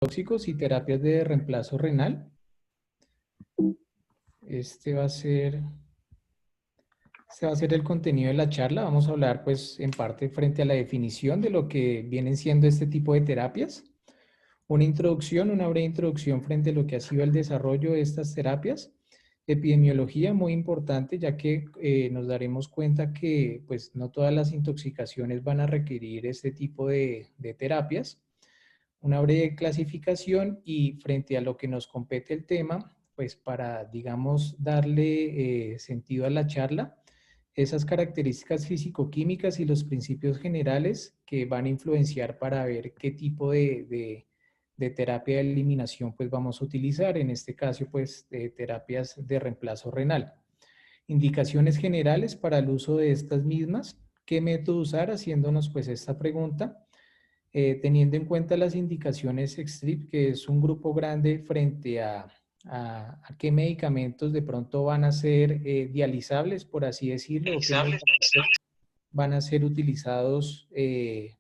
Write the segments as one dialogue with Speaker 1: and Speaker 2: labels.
Speaker 1: Tóxicos y terapias de reemplazo renal. Este va a ser, este va a ser el contenido de la charla. Vamos a hablar, pues, en parte frente a la definición de lo que vienen siendo este tipo de terapias. Una introducción, una breve introducción frente a lo que ha sido el desarrollo de estas terapias. Epidemiología, muy importante, ya que nos daremos cuenta que, pues, no todas las intoxicaciones van a requerir este tipo de terapias. Una breve clasificación y frente a lo que nos compete el tema, pues para, digamos, darle sentido a la charla, esas características físico-químicas y los principios generales que van a influenciar para ver qué tipo de terapia de eliminación pues vamos a utilizar, en este caso pues terapias de reemplazo renal. Indicaciones generales para el uso de estas mismas, qué método usar, haciéndonos pues esta pregunta, teniendo en cuenta las indicaciones XTRIP, que es un grupo grande frente a qué medicamentos de pronto van a ser dializables, por así decirlo, o qué medicamentos van a ser utilizados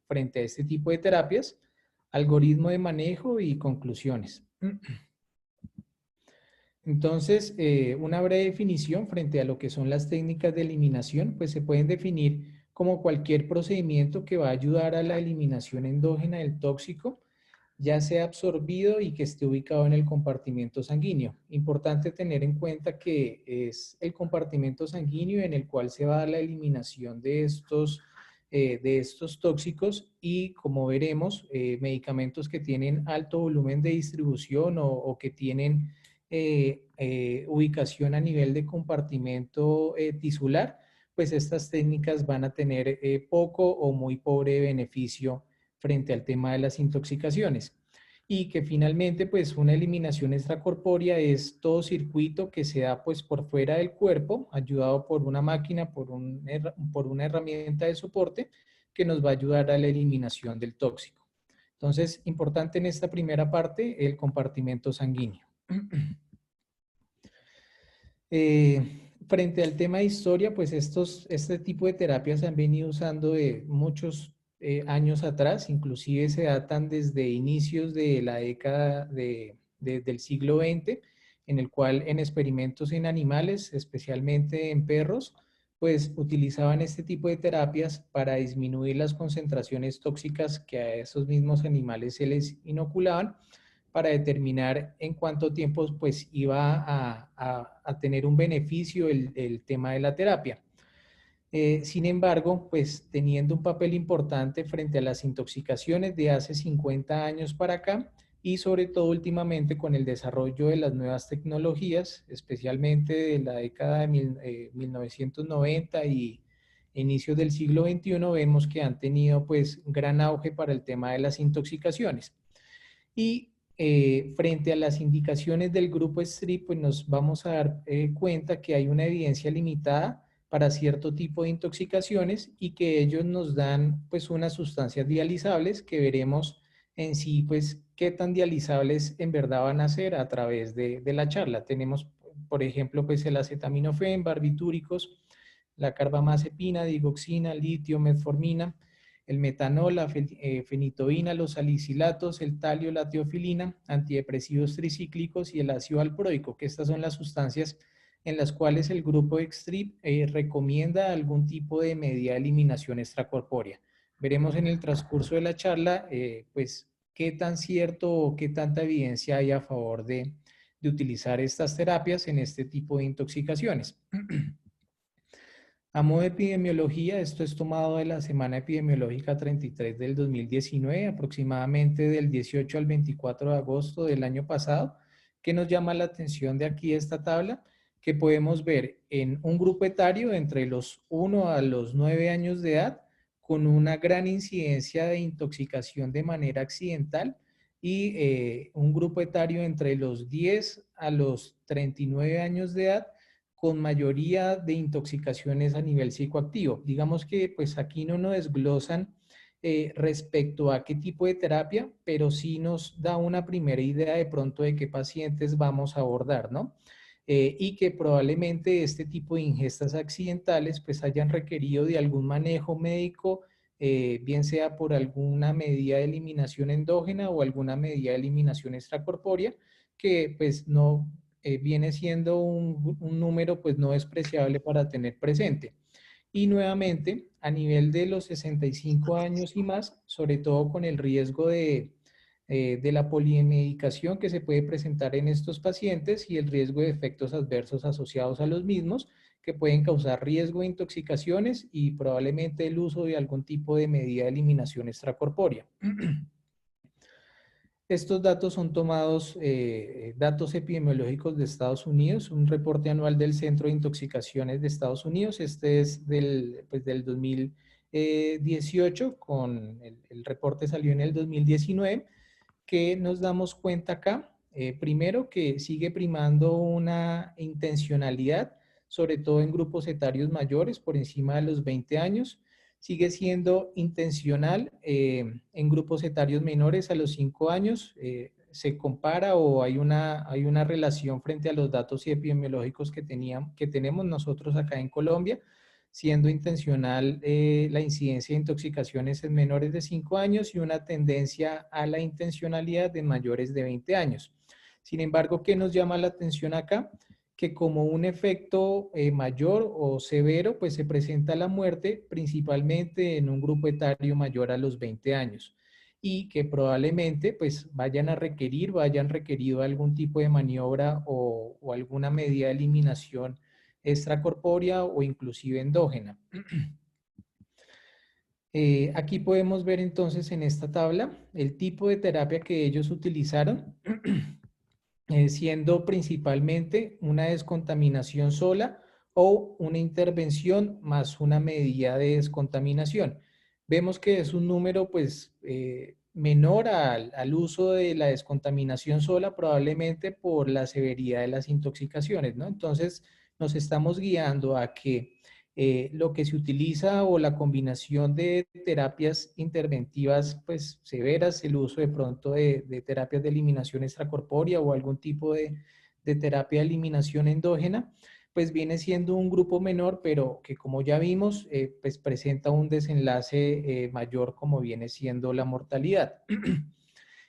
Speaker 1: frente a este tipo de terapias, algoritmo de manejo y conclusiones. Entonces, una breve definición frente a lo que son las técnicas de eliminación, pues se pueden definir como cualquier procedimiento que va a ayudar a la eliminación endógena del tóxico, ya sea absorbido y que esté ubicado en el compartimento sanguíneo. Importante tener en cuenta que es el compartimento sanguíneo en el cual se va a dar la eliminación de estos tóxicos y, como veremos, medicamentos que tienen alto volumen de distribución o que tienen ubicación a nivel de compartimento tisular, pues estas técnicas van a tener poco o muy pobre beneficio frente al tema de las intoxicaciones. Y que finalmente, pues una eliminación extracorpórea es todo circuito que se da pues por fuera del cuerpo, ayudado por una máquina, por una herramienta de soporte que nos va a ayudar a la eliminación del tóxico. Entonces, importante en esta primera parte, el compartimento sanguíneo. Frente al tema de historia, pues este tipo de terapias se han venido usando de muchos años atrás, inclusive se datan desde inicios de la década del siglo XX, en el cual en experimentos en animales, especialmente en perros, pues utilizaban este tipo de terapias para disminuir las concentraciones tóxicas que a esos mismos animales se les inoculaban, para determinar en cuánto tiempo pues iba a tener un beneficio el tema de la terapia. Sin embargo, pues teniendo un papel importante frente a las intoxicaciones de hace 50 años para acá y sobre todo últimamente con el desarrollo de las nuevas tecnologías, especialmente de la década de 1990 y inicios del siglo XXI, vemos que han tenido pues gran auge para el tema de las intoxicaciones. Y frente a las indicaciones del grupo STRIP, pues nos vamos a dar cuenta que hay una evidencia limitada para cierto tipo de intoxicaciones y que ellos nos dan pues unas sustancias dializables que veremos en sí pues qué tan dializables en verdad van a ser a través de la charla. Tenemos, por ejemplo, pues el acetaminofén, barbitúricos, la carbamazepina, digoxina, litio, metformina, el metanol, la fenitoína, los salicilatos, el talio, la teofilina, antidepresivos tricíclicos y el ácido valproico, que estas son las sustancias en las cuales el grupo XTRIP recomienda algún tipo de medida de eliminación extracorpórea. Veremos en el transcurso de la charla, pues, qué tan cierto o qué tanta evidencia hay a favor de utilizar estas terapias en este tipo de intoxicaciones. A modo de epidemiología, esto es tomado de la semana epidemiológica 33 del 2019, aproximadamente del 18 al 24 de agosto del año pasado. ¿Qué nos llama la atención de aquí esta tabla? Que podemos ver en un grupo etario entre los 1 a los 9 años de edad, con una gran incidencia de intoxicación de manera accidental, y un grupo etario entre los 10 a los 39 años de edad, con mayoría de intoxicaciones a nivel psicoactivo. Digamos que pues aquí no nos desglosan respecto a qué tipo de terapia, pero sí nos da una primera idea de pronto de qué pacientes vamos a abordar, ¿no? Y que probablemente este tipo de ingestas accidentales pues hayan requerido de algún manejo médico bien sea por alguna medida de eliminación endógena o alguna medida de eliminación extracorpórea, que pues no viene siendo un número pues no despreciable para tener presente. Y nuevamente, a nivel de los 65 años y más, sobre todo con el riesgo de la polimedicación que se puede presentar en estos pacientes y el riesgo de efectos adversos asociados a los mismos, que pueden causar riesgo de intoxicaciones y probablemente el uso de algún tipo de medida de eliminación extracorpórea. Estos datos son tomados, datos epidemiológicos de Estados Unidos, un reporte anual del Centro de Intoxicaciones de Estados Unidos. Este es del 2018, el reporte salió en el 2019, que nos damos cuenta acá, primero que sigue primando una intencionalidad, sobre todo en grupos etarios mayores, por encima de los 20 años, sigue siendo intencional en grupos etarios menores a los 5 años. Se compara o hay una relación frente a los datos epidemiológicos que tenemos nosotros acá en Colombia, siendo intencional la incidencia de intoxicaciones en menores de 5 años y una tendencia a la intencionalidad de mayores de 20 años. Sin embargo, ¿qué nos llama la atención acá? Que como un efecto mayor o severo, pues se presenta la muerte principalmente en un grupo etario mayor a los 20 años y que probablemente pues vayan requerido algún tipo de maniobra o alguna medida de eliminación extracorpórea o inclusive endógena. Aquí podemos ver entonces en esta tabla el tipo de terapia que ellos utilizaron, siendo principalmente una descontaminación sola o una intervención más una medida de descontaminación. Vemos que es un número pues menor al uso de la descontaminación sola, probablemente por la severidad de las intoxicaciones, ¿no? Entonces nos estamos guiando a que lo que se utiliza o la combinación de terapias interventivas pues severas, el uso de pronto de terapias de eliminación extracorpórea o algún tipo de terapia de eliminación endógena, pues viene siendo un grupo menor, pero que como ya vimos, pues presenta un desenlace mayor como viene siendo la mortalidad.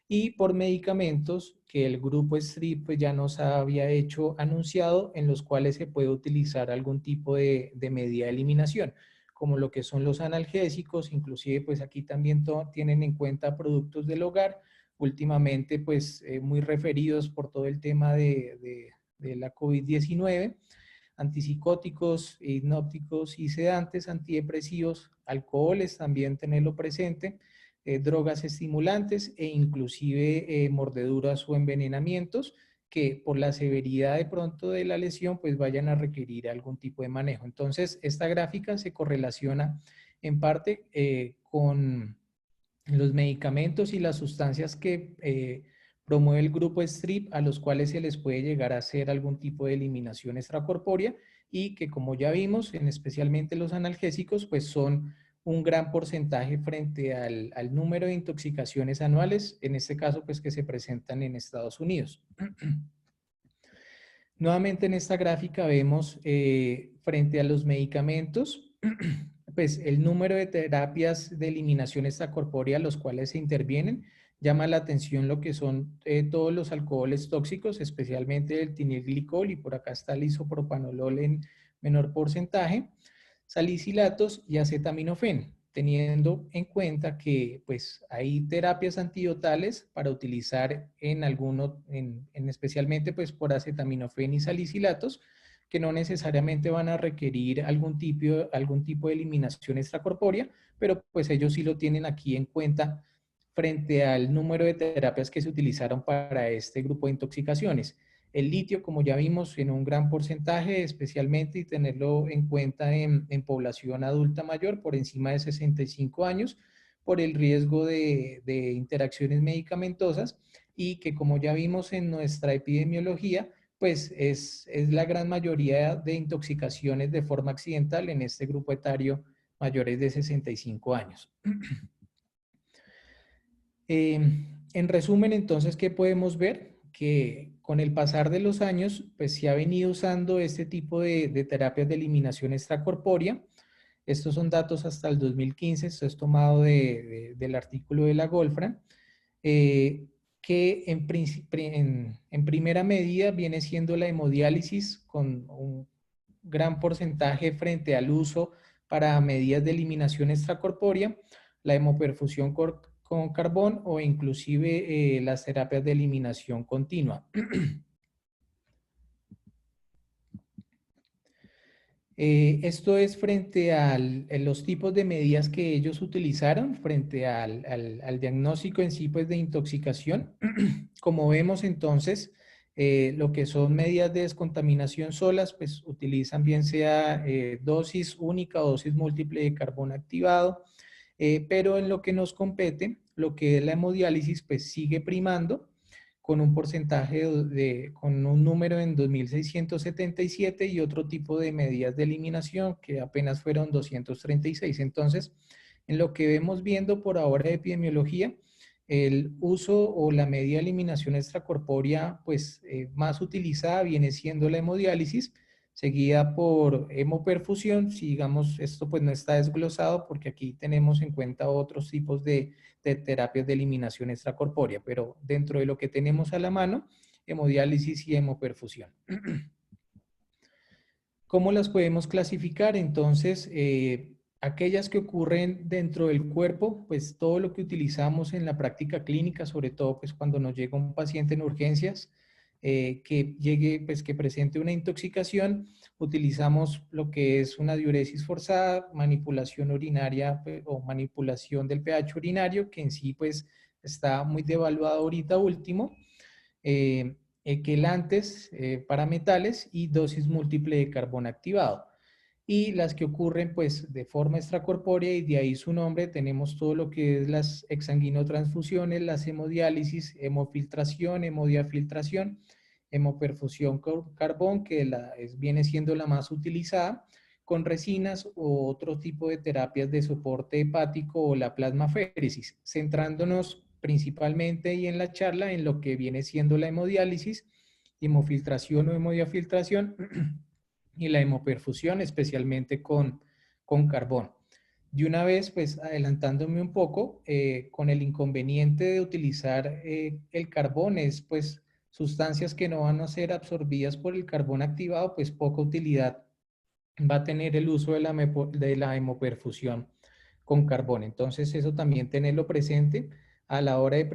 Speaker 1: Y por medicamentos que el grupo STRIP pues, ya nos había hecho anunciado, en los cuales se puede utilizar algún tipo de medida de eliminación, como lo que son los analgésicos, inclusive pues aquí también tienen en cuenta productos del hogar, últimamente pues muy referidos por todo el tema de la COVID-19, antipsicóticos, hipnóticos y sedantes, antidepresivos, alcoholes, también tenerlo presente, drogas estimulantes e inclusive mordeduras o envenenamientos que por la severidad de pronto de la lesión pues vayan a requerir algún tipo de manejo. Entonces, esta gráfica se correlaciona en parte con los medicamentos y las sustancias que promueve el grupo STRIP, a los cuales se les puede llegar a hacer algún tipo de eliminación extracorpórea y que como ya vimos, en especialmente los analgésicos, pues son un gran porcentaje frente al número de intoxicaciones anuales, en este caso pues que se presentan en Estados Unidos. Nuevamente en esta gráfica vemos frente a los medicamentos, pues el número de terapias de eliminación extracorpórea los cuales se intervienen. Llama la atención lo que son todos los alcoholes tóxicos, especialmente el tinilglicol y por acá está el isopropanolol en menor porcentaje, salicilatos y acetaminofén, teniendo en cuenta que pues hay terapias antidotales para utilizar en algunos, en especialmente pues por acetaminofén y salicilatos, que no necesariamente van a requerir algún tipo de eliminación extracorpórea, pero pues ellos sí lo tienen aquí en cuenta frente al número de terapias que se utilizaron para este grupo de intoxicaciones. El litio, como ya vimos, en un gran porcentaje, especialmente y tenerlo en cuenta en población adulta mayor por encima de 65 años, por el riesgo de interacciones medicamentosas y que como ya vimos en nuestra epidemiología, pues es la gran mayoría de intoxicaciones de forma accidental en este grupo etario mayores de 65 años. En resumen, entonces, ¿qué podemos ver? Que con el pasar de los años, pues se ha venido usando este tipo de terapias de eliminación extracorpórea, Estos son datos hasta el 2015, esto es tomado del artículo de la Goldfram, que en primera medida viene siendo la hemodiálisis con un gran porcentaje frente al uso para medidas de eliminación extracorpórea, la hemoperfusión con carbón o inclusive las terapias de eliminación continua. Esto es frente a los tipos de medidas que ellos utilizaron frente al diagnóstico en sí pues, de intoxicación. Como vemos entonces, lo que son medidas de descontaminación solas, pues utilizan bien sea dosis única o dosis múltiple de carbón activado, pero en lo que nos compete, lo que es la hemodiálisis, pues sigue primando con un porcentaje con un número en 2.677 y otro tipo de medidas de eliminación que apenas fueron 236. Entonces, en lo que vemos viendo por ahora de epidemiología, el uso o la medida de eliminación extracorpórea pues más utilizada viene siendo la hemodiálisis, seguida por hemoperfusión. Si digamos esto pues no está desglosado porque aquí tenemos en cuenta otros tipos de terapias de eliminación extracorpórea, pero dentro de lo que tenemos a la mano, hemodiálisis y hemoperfusión. ¿Cómo las podemos clasificar? Entonces, aquellas que ocurren dentro del cuerpo, pues todo lo que utilizamos en la práctica clínica, sobre todo pues cuando nos llega un paciente en urgencias, que llegue, pues que presente una intoxicación, utilizamos lo que es una diuresis forzada, manipulación urinaria o manipulación del pH urinario, que en sí pues está muy devaluado ahorita último. Eh, quelantes para metales y dosis múltiple de carbón activado. Y las que ocurren pues de forma extracorpórea y de ahí su nombre, tenemos todo lo que es las exsanguinotransfusiones, las hemodiálisis, hemofiltración, hemodiafiltración, hemoperfusión con carbón, que viene siendo la más utilizada, con resinas o otro tipo de terapias de soporte hepático o la plasmaféresis, centrándonos principalmente y en la charla en lo que viene siendo la hemodiálisis, hemofiltración o hemodiafiltración y la hemoperfusión, especialmente con carbón. De una vez, pues adelantándome un poco, con el inconveniente de utilizar el carbón, es pues sustancias que no van a ser absorbidas por el carbón activado, pues poca utilidad va a tener el uso de la hemoperfusión con carbón. Entonces, eso también tenerlo presente a la hora de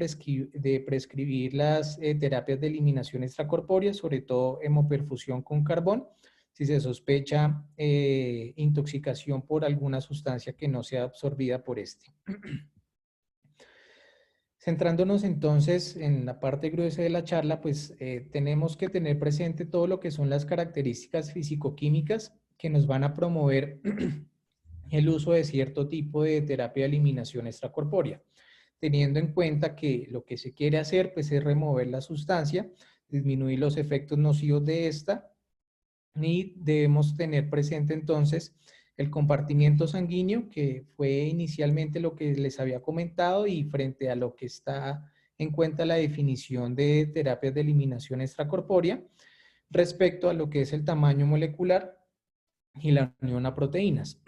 Speaker 1: prescribir las terapias de eliminación extracorpórea, sobre todo hemoperfusión con carbón, si se sospecha intoxicación por alguna sustancia que no sea absorbida por este. Centrándonos entonces en la parte gruesa de la charla, pues tenemos que tener presente todo lo que son las características fisicoquímicas que nos van a promover el uso de cierto tipo de terapia de eliminación extracorpórea, teniendo en cuenta que lo que se quiere hacer pues, es remover la sustancia, disminuir los efectos nocivos de esta y debemos tener presente entonces el compartimiento sanguíneo, que fue inicialmente lo que les había comentado y frente a lo que está en cuenta la definición de terapias de eliminación extracorpórea, respecto a lo que es el tamaño molecular y la unión a proteínas.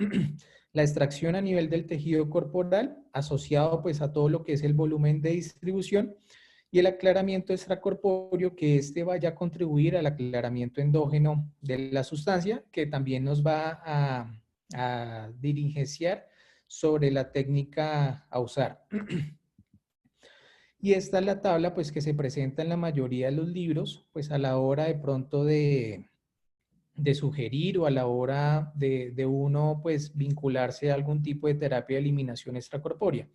Speaker 1: La extracción a nivel del tejido corporal, asociado pues a todo lo que es el volumen de distribución, y el aclaramiento extracorpóreo, que este vaya a contribuir al aclaramiento endógeno de la sustancia, que también nos va a dirigenciar sobre la técnica a usar. Y esta es la tabla pues que se presenta en la mayoría de los libros, pues a la hora de pronto de sugerir o a la hora de uno pues vincularse a algún tipo de terapia de eliminación extracorpórea,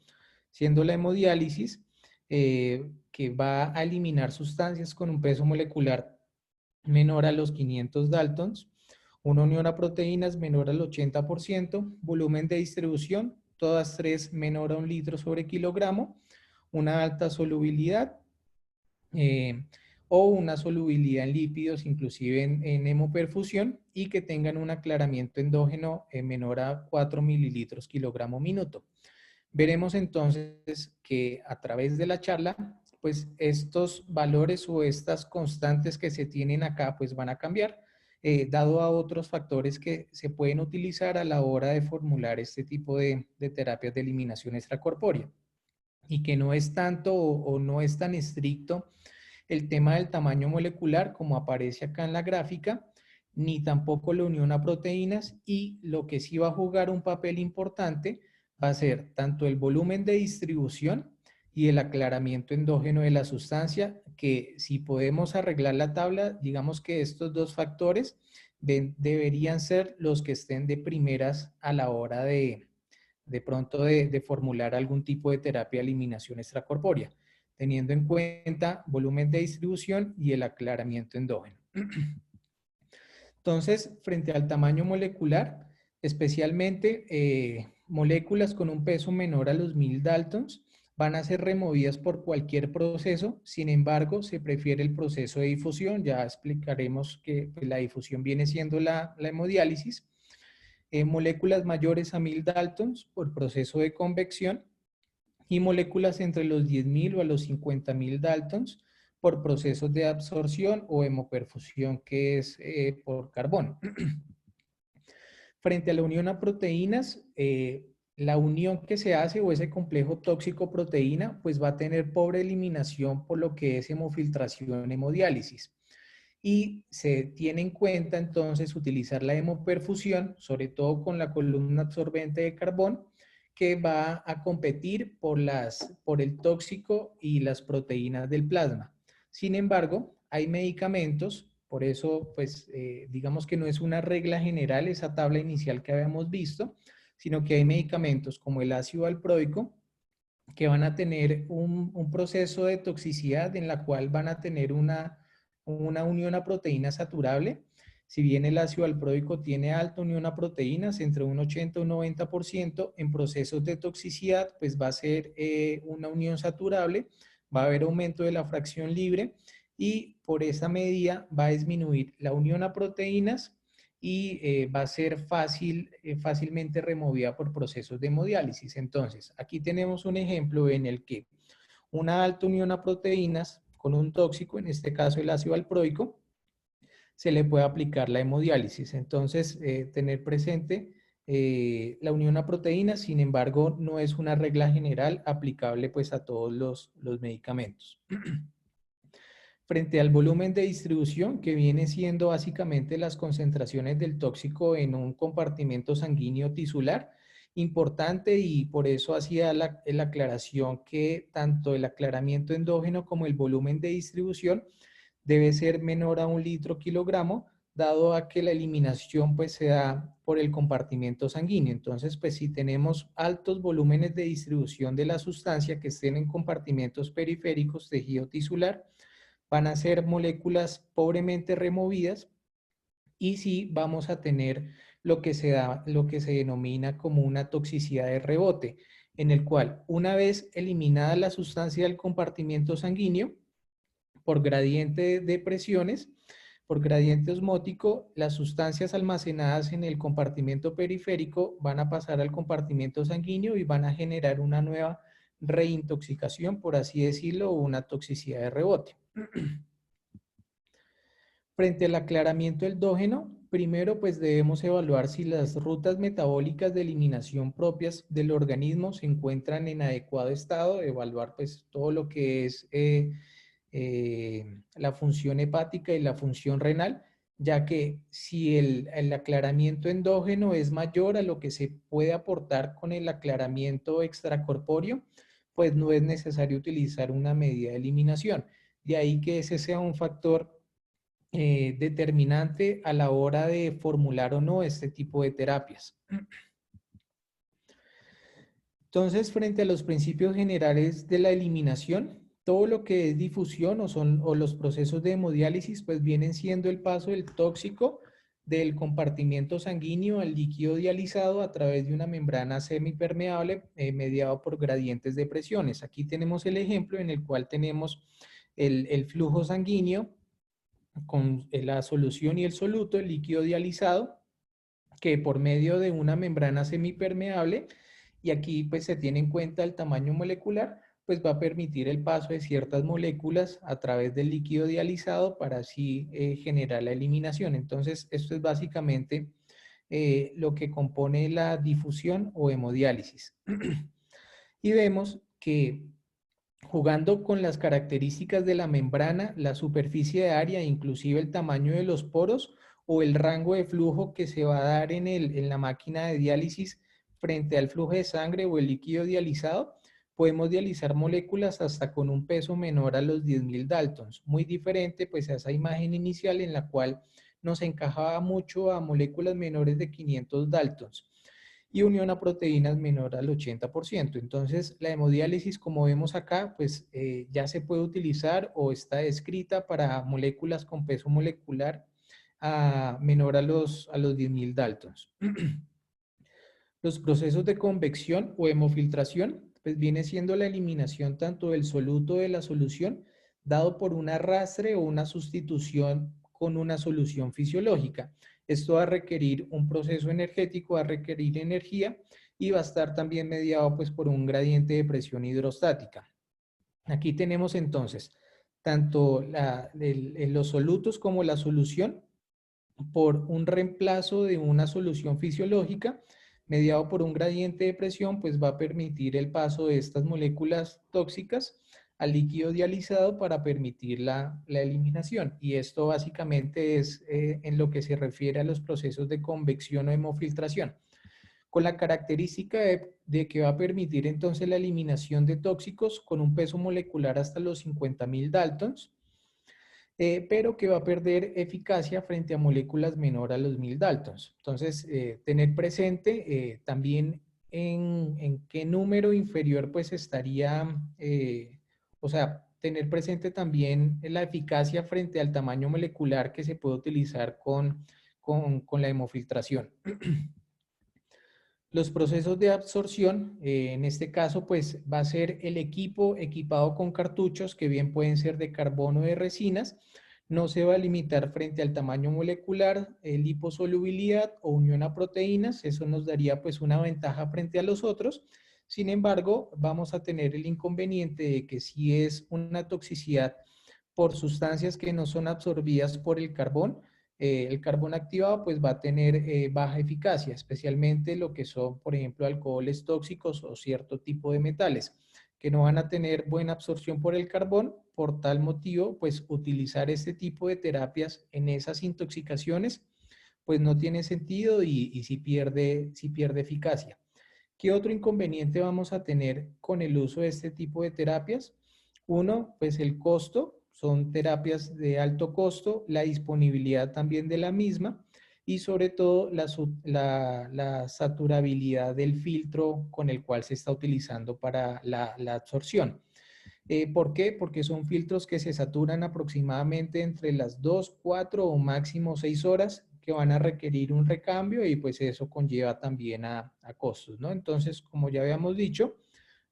Speaker 1: siendo la hemodiálisis que va a eliminar sustancias con un peso molecular menor a los 500 Daltons, una unión a proteínas menor al 80%, volumen de distribución, todas tres menor a 1 litro sobre kilogramo, una alta solubilidad, eh, o una solubilidad en lípidos, inclusive en hemoperfusión, y que tengan un aclaramiento endógeno menor a 4 mililitros kilogramo minuto. Veremos entonces que a través de la charla, pues estos valores o estas constantes que se tienen acá, pues van a cambiar. dado a otros factores que se pueden utilizar a la hora de formular este tipo de terapias de eliminación extracorpórea. Y que no es tanto o no es tan estricto el tema del tamaño molecular como aparece acá en la gráfica, ni tampoco la unión a proteínas, y lo que sí va a jugar un papel importante va a ser tanto el volumen de distribución y el aclaramiento endógeno de la sustancia, que si podemos arreglar la tabla, digamos que estos dos factores deberían ser los que estén de primeras a la hora de pronto de formular algún tipo de terapia de eliminación extracorpórea, teniendo en cuenta volumen de distribución y el aclaramiento endógeno. Entonces, frente al tamaño molecular, especialmente moléculas con un peso menor a los 1000 Daltons van a ser removidas por cualquier proceso. Sin embargo, se prefiere el proceso de difusión. Ya explicaremos que pues, la difusión viene siendo la hemodiálisis. Moléculas mayores a 1000 Daltons por proceso de convección, y moléculas entre los 10.000 o a los 50.000 Daltons por procesos de absorción o hemoperfusión, que es por carbón. Frente a la unión a proteínas, la unión que se hace o ese complejo tóxico-proteína, pues va a tener pobre eliminación por lo que es hemofiltración, hemodiálisis. Y se tiene en cuenta entonces utilizar la hemoperfusión, sobre todo con la columna absorbente de carbón, que va a competir por el tóxico y las proteínas del plasma. Sin embargo, hay medicamentos, por eso, pues, digamos que no es una regla general esa tabla inicial que habíamos visto, sino que hay medicamentos como el ácido valproico que van a tener un proceso de toxicidad en la cual van a tener una unión a proteína saturable. Si bien el ácido valproico tiene alta unión a proteínas, entre un 80 y un 90%, en procesos de toxicidad, pues va a ser una unión saturable, va a haber aumento de la fracción libre, y por esa medida va a disminuir la unión a proteínas y va a ser fácilmente removida por procesos de hemodiálisis. Entonces, aquí tenemos un ejemplo en el que una alta unión a proteínas con un tóxico, en este caso el ácido valproico, se le puede aplicar la hemodiálisis. Entonces, tener presente la unión a proteínas, sin embargo, no es una regla general aplicable pues a todos los medicamentos. Frente al volumen de distribución, que viene siendo básicamente las concentraciones del tóxico en un compartimento sanguíneo tisular, importante, y por eso hacía la aclaración que tanto el aclaramiento endógeno como el volumen de distribución debe ser menor a 1 litro/kilogramo, dado a que la eliminación pues se da por el compartimento sanguíneo. Entonces, pues si tenemos altos volúmenes de distribución de la sustancia que estén en compartimentos periféricos, tejido tisular, van a ser moléculas pobremente removidas, y sí vamos a tener lo que se denomina como una toxicidad de rebote, en el cual una vez eliminada la sustancia del compartimento sanguíneo, por gradiente de presiones, por gradiente osmótico, las sustancias almacenadas en el compartimento periférico van a pasar al compartimento sanguíneo y van a generar una nueva reintoxicación, por así decirlo, o una toxicidad de rebote. Frente al aclaramiento endógeno, primero pues debemos evaluar si las rutas metabólicas de eliminación propias del organismo se encuentran en adecuado estado, evaluar pues todo lo que es la función hepática y la función renal, ya que si el aclaramiento endógeno es mayor a lo que se puede aportar con el aclaramiento extracorpóreo, pues no es necesario utilizar una medida de eliminación. De ahí que ese sea un factor determinante a la hora de formular o no este tipo de terapias. Entonces, frente a los principios generales de la eliminación, todo lo que es difusión o los procesos de hemodiálisis, pues vienen siendo el paso del tóxico del compartimiento sanguíneo al líquido dializado a través de una membrana semipermeable mediado por gradientes de presiones. Aquí tenemos el ejemplo en el cual tenemos el flujo sanguíneo con la solución y el soluto, el líquido dializado, que por medio de una membrana semipermeable, y aquí pues se tiene en cuenta el tamaño molecular, pues va a permitir el paso de ciertas moléculas a través del líquido dializado para así generar la eliminación. Entonces, esto es básicamente lo que compone la difusión o hemodiálisis. Y vemos que jugando con las características de la membrana, la superficie de área, inclusive el tamaño de los poros o el rango de flujo que se va a dar en la máquina de diálisis frente al flujo de sangre o el líquido dializado, podemos dializar moléculas hasta con un peso menor a los 10.000 Daltons. Muy diferente pues a esa imagen inicial en la cual nos encajaba mucho a moléculas menores de 500 Daltons y unión a proteínas menor al 80%. Entonces, la hemodiálisis, como vemos acá, pues ya se puede utilizar o está descrita para moléculas con peso molecular menor a los 10.000 Daltons. Los procesos de convección o hemofiltración, pues viene siendo la eliminación tanto del soluto de la solución dado por un arrastre o una sustitución con una solución fisiológica. Esto va a requerir un proceso energético, va a requerir energía y va a estar también mediado pues por un gradiente de presión hidrostática. Aquí tenemos entonces tanto los solutos como la solución por un reemplazo de una solución fisiológica mediado por un gradiente de presión, pues va a permitir el paso de estas moléculas tóxicas al líquido dializado para permitir la eliminación. Y esto básicamente es en lo que se refiere a los procesos de convección o hemofiltración, con la característica de que va a permitir entonces la eliminación de tóxicos con un peso molecular hasta los 50.000 Daltons, pero que va a perder eficacia frente a moléculas menor a los 1000 Daltons. Entonces, tener presente también en qué número inferior pues estaría, o sea, tener presente también la eficacia frente al tamaño molecular que se puede utilizar con la hemofiltración. Los procesos de absorción, en este caso, pues va a ser el equipo equipado con cartuchos que bien pueden ser de carbono o de resinas. No se va a limitar frente al tamaño molecular, liposolubilidad o unión a proteínas. Eso nos daría pues una ventaja frente a los otros. Sin embargo, vamos a tener el inconveniente de que si es una toxicidad por sustancias que no son absorbidas por el carbón activado pues va a tener baja eficacia, especialmente lo que son, por ejemplo, alcoholes tóxicos o cierto tipo de metales que no van a tener buena absorción por el carbón. Por tal motivo, pues utilizar este tipo de terapias en esas intoxicaciones pues no tiene sentido y si pierde eficacia. ¿Qué otro inconveniente vamos a tener con el uso de este tipo de terapias? Uno, pues el costo, son terapias de alto costo, la disponibilidad también de la misma y sobre todo la saturabilidad del filtro con el cual se está utilizando para la absorción. ¿Por qué? Porque son filtros que se saturan aproximadamente entre las 2, 4 o máximo 6 horas que van a requerir un recambio y pues eso conlleva también a costos, ¿no? Entonces, como ya habíamos dicho,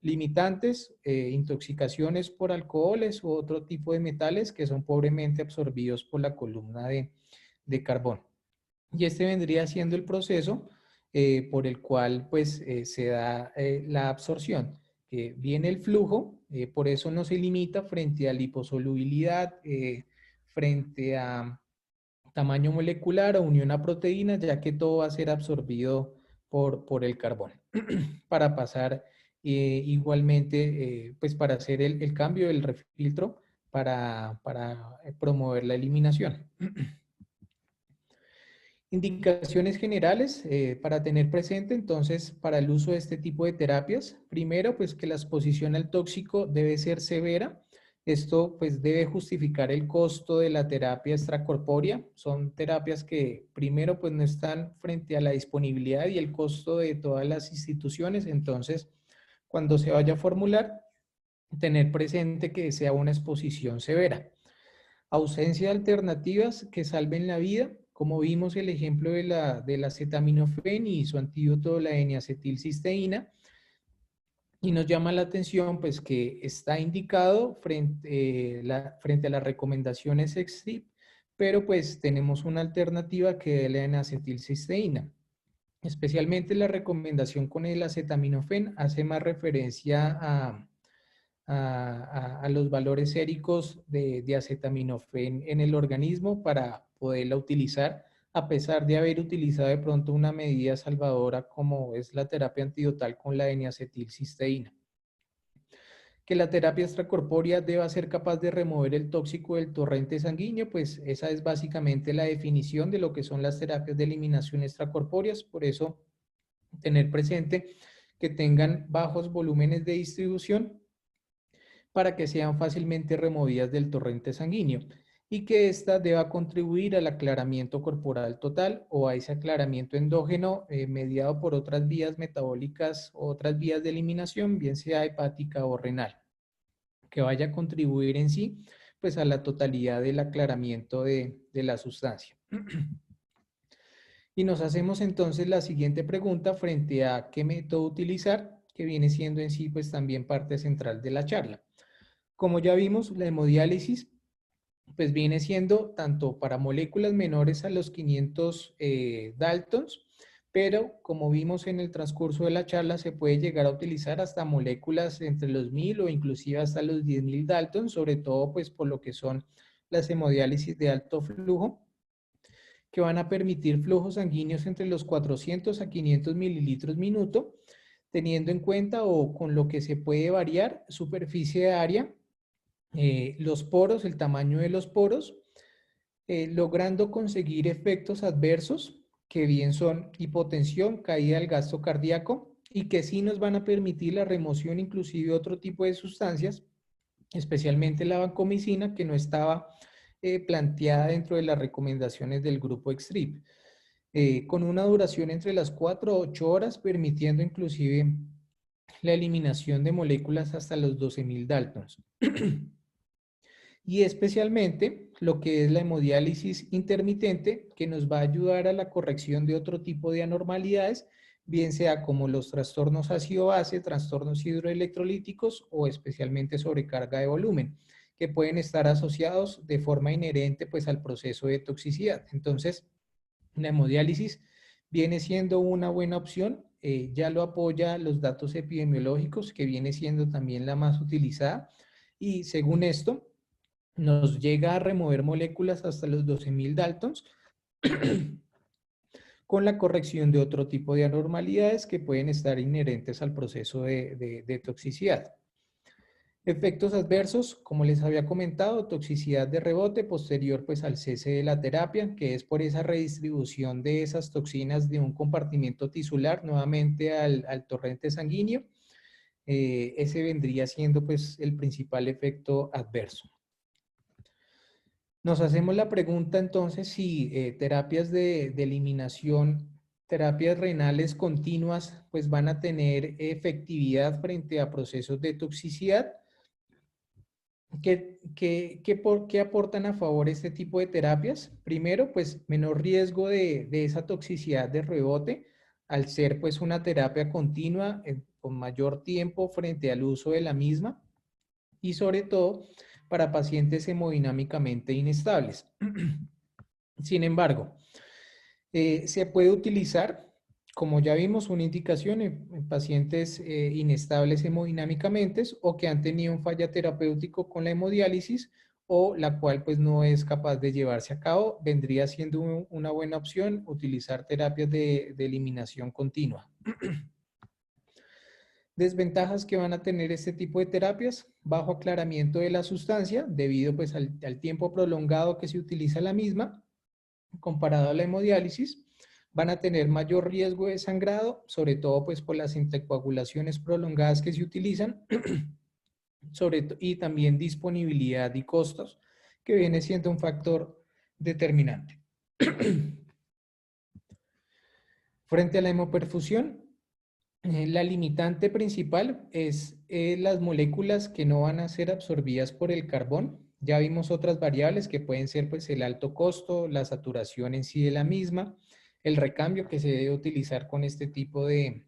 Speaker 1: limitantes, intoxicaciones por alcoholes u otro tipo de metales que son pobremente absorbidos por la columna de carbón. Y este vendría siendo el proceso por el cual pues se da la absorción, que viene el flujo, por eso no se limita frente a liposolubilidad, frente a tamaño molecular o unión a proteínas, ya que todo va a ser absorbido por el carbón. Para pasar igualmente, pues para hacer el cambio del refiltro para promover la eliminación. Indicaciones generales para tener presente entonces para el uso de este tipo de terapias. Primero, pues que la exposición al tóxico debe ser severa. Esto pues debe justificar el costo de la terapia extracorpórea. Son terapias que primero pues no están frente a la disponibilidad y el costo de todas las instituciones. Entonces, cuando se vaya a formular, tener presente que sea una exposición severa. Ausencia de alternativas que salven la vida, como vimos el ejemplo del acetaminofén y su antídoto, la N-acetilcisteína, y nos llama la atención pues que está indicado frente a las recomendaciones EXTIP, pero pues tenemos una alternativa que es la N-acetilcisteína. Especialmente la recomendación con el acetaminofén hace más referencia a los valores séricos de acetaminofén en el organismo para poderla utilizar, a pesar de haber utilizado de pronto una medida salvadora como es la terapia antidotal con la N-acetilcisteína. Que la terapia extracorpórea deba ser capaz de remover el tóxico del torrente sanguíneo, pues esa es básicamente la definición de lo que son las terapias de eliminación extracorpóreas. Por eso, tener presente que tengan bajos volúmenes de distribución para que sean fácilmente removidas del torrente sanguíneo y que ésta deba contribuir al aclaramiento corporal total o a ese aclaramiento endógeno mediado por otras vías metabólicas o otras vías de eliminación, bien sea hepática o renal, que vaya a contribuir en sí pues a la totalidad del aclaramiento de la sustancia. Y nos hacemos entonces la siguiente pregunta frente a qué método utilizar, que viene siendo en sí pues también parte central de la charla. Como ya vimos, la hemodiálisis pues viene siendo tanto para moléculas menores a los 500 Daltons, pero como vimos en el transcurso de la charla, se puede llegar a utilizar hasta moléculas entre los 1000 o inclusive hasta los 10.000 Daltons, sobre todo pues por lo que son las hemodiálisis de alto flujo, que van a permitir flujos sanguíneos entre los 400 a 500 mililitros minuto, teniendo en cuenta o con lo que se puede variar superficie de área, los poros, el tamaño de los poros, logrando conseguir efectos adversos que bien son hipotensión, caída del gasto cardíaco y que sí nos van a permitir la remoción inclusive de otro tipo de sustancias, especialmente la vancomicina, que no estaba planteada dentro de las recomendaciones del grupo EXTRIP, con una duración entre las 4 a 8 horas, permitiendo inclusive la eliminación de moléculas hasta los 12.000 Daltons. Y especialmente lo que es la hemodiálisis intermitente, que nos va a ayudar a la corrección de otro tipo de anormalidades, bien sea como los trastornos ácido-base, trastornos hidroelectrolíticos o especialmente sobrecarga de volumen, que pueden estar asociados de forma inherente pues al proceso de toxicidad. Entonces, la hemodiálisis viene siendo una buena opción, ya lo apoya los datos epidemiológicos, que viene siendo también la más utilizada, y según esto, nos llega a remover moléculas hasta los 12.000 Daltons con la corrección de otro tipo de anormalidades que pueden estar inherentes al proceso de toxicidad. Efectos adversos, como les había comentado, toxicidad de rebote posterior pues al cese de la terapia, que es por esa redistribución de esas toxinas de un compartimiento tisular nuevamente al torrente sanguíneo. Ese vendría siendo pues el principal efecto adverso. Nos hacemos la pregunta entonces si terapias de eliminación, terapias renales continuas, pues van a tener efectividad frente a procesos de toxicidad. ¿Qué aportan a favor este tipo de terapias? Primero, pues menor riesgo de esa toxicidad de rebote, al ser pues una terapia continua con mayor tiempo frente al uso de la misma y sobre todo para pacientes hemodinámicamente inestables. Sin embargo, se puede utilizar, como ya vimos, una indicación en pacientes inestables hemodinámicamente o que han tenido un falla terapéutico con la hemodiálisis o la cual pues no es capaz de llevarse a cabo. Vendría siendo una buena opción utilizar terapias de eliminación continua. Desventajas que van a tener este tipo de terapias: bajo aclaramiento de la sustancia debido pues al tiempo prolongado que se utiliza la misma comparado a la hemodiálisis. Van a tener mayor riesgo de sangrado, sobre todo pues por las anticoagulaciones prolongadas que se utilizan, y también disponibilidad y costos, que viene siendo un factor determinante. Frente a la hemoperfusión, la limitante principal es las moléculas que no van a ser absorbidas por el carbón. Ya vimos otras variables que pueden ser pues el alto costo, la saturación en sí de la misma, el recambio que se debe utilizar con este tipo de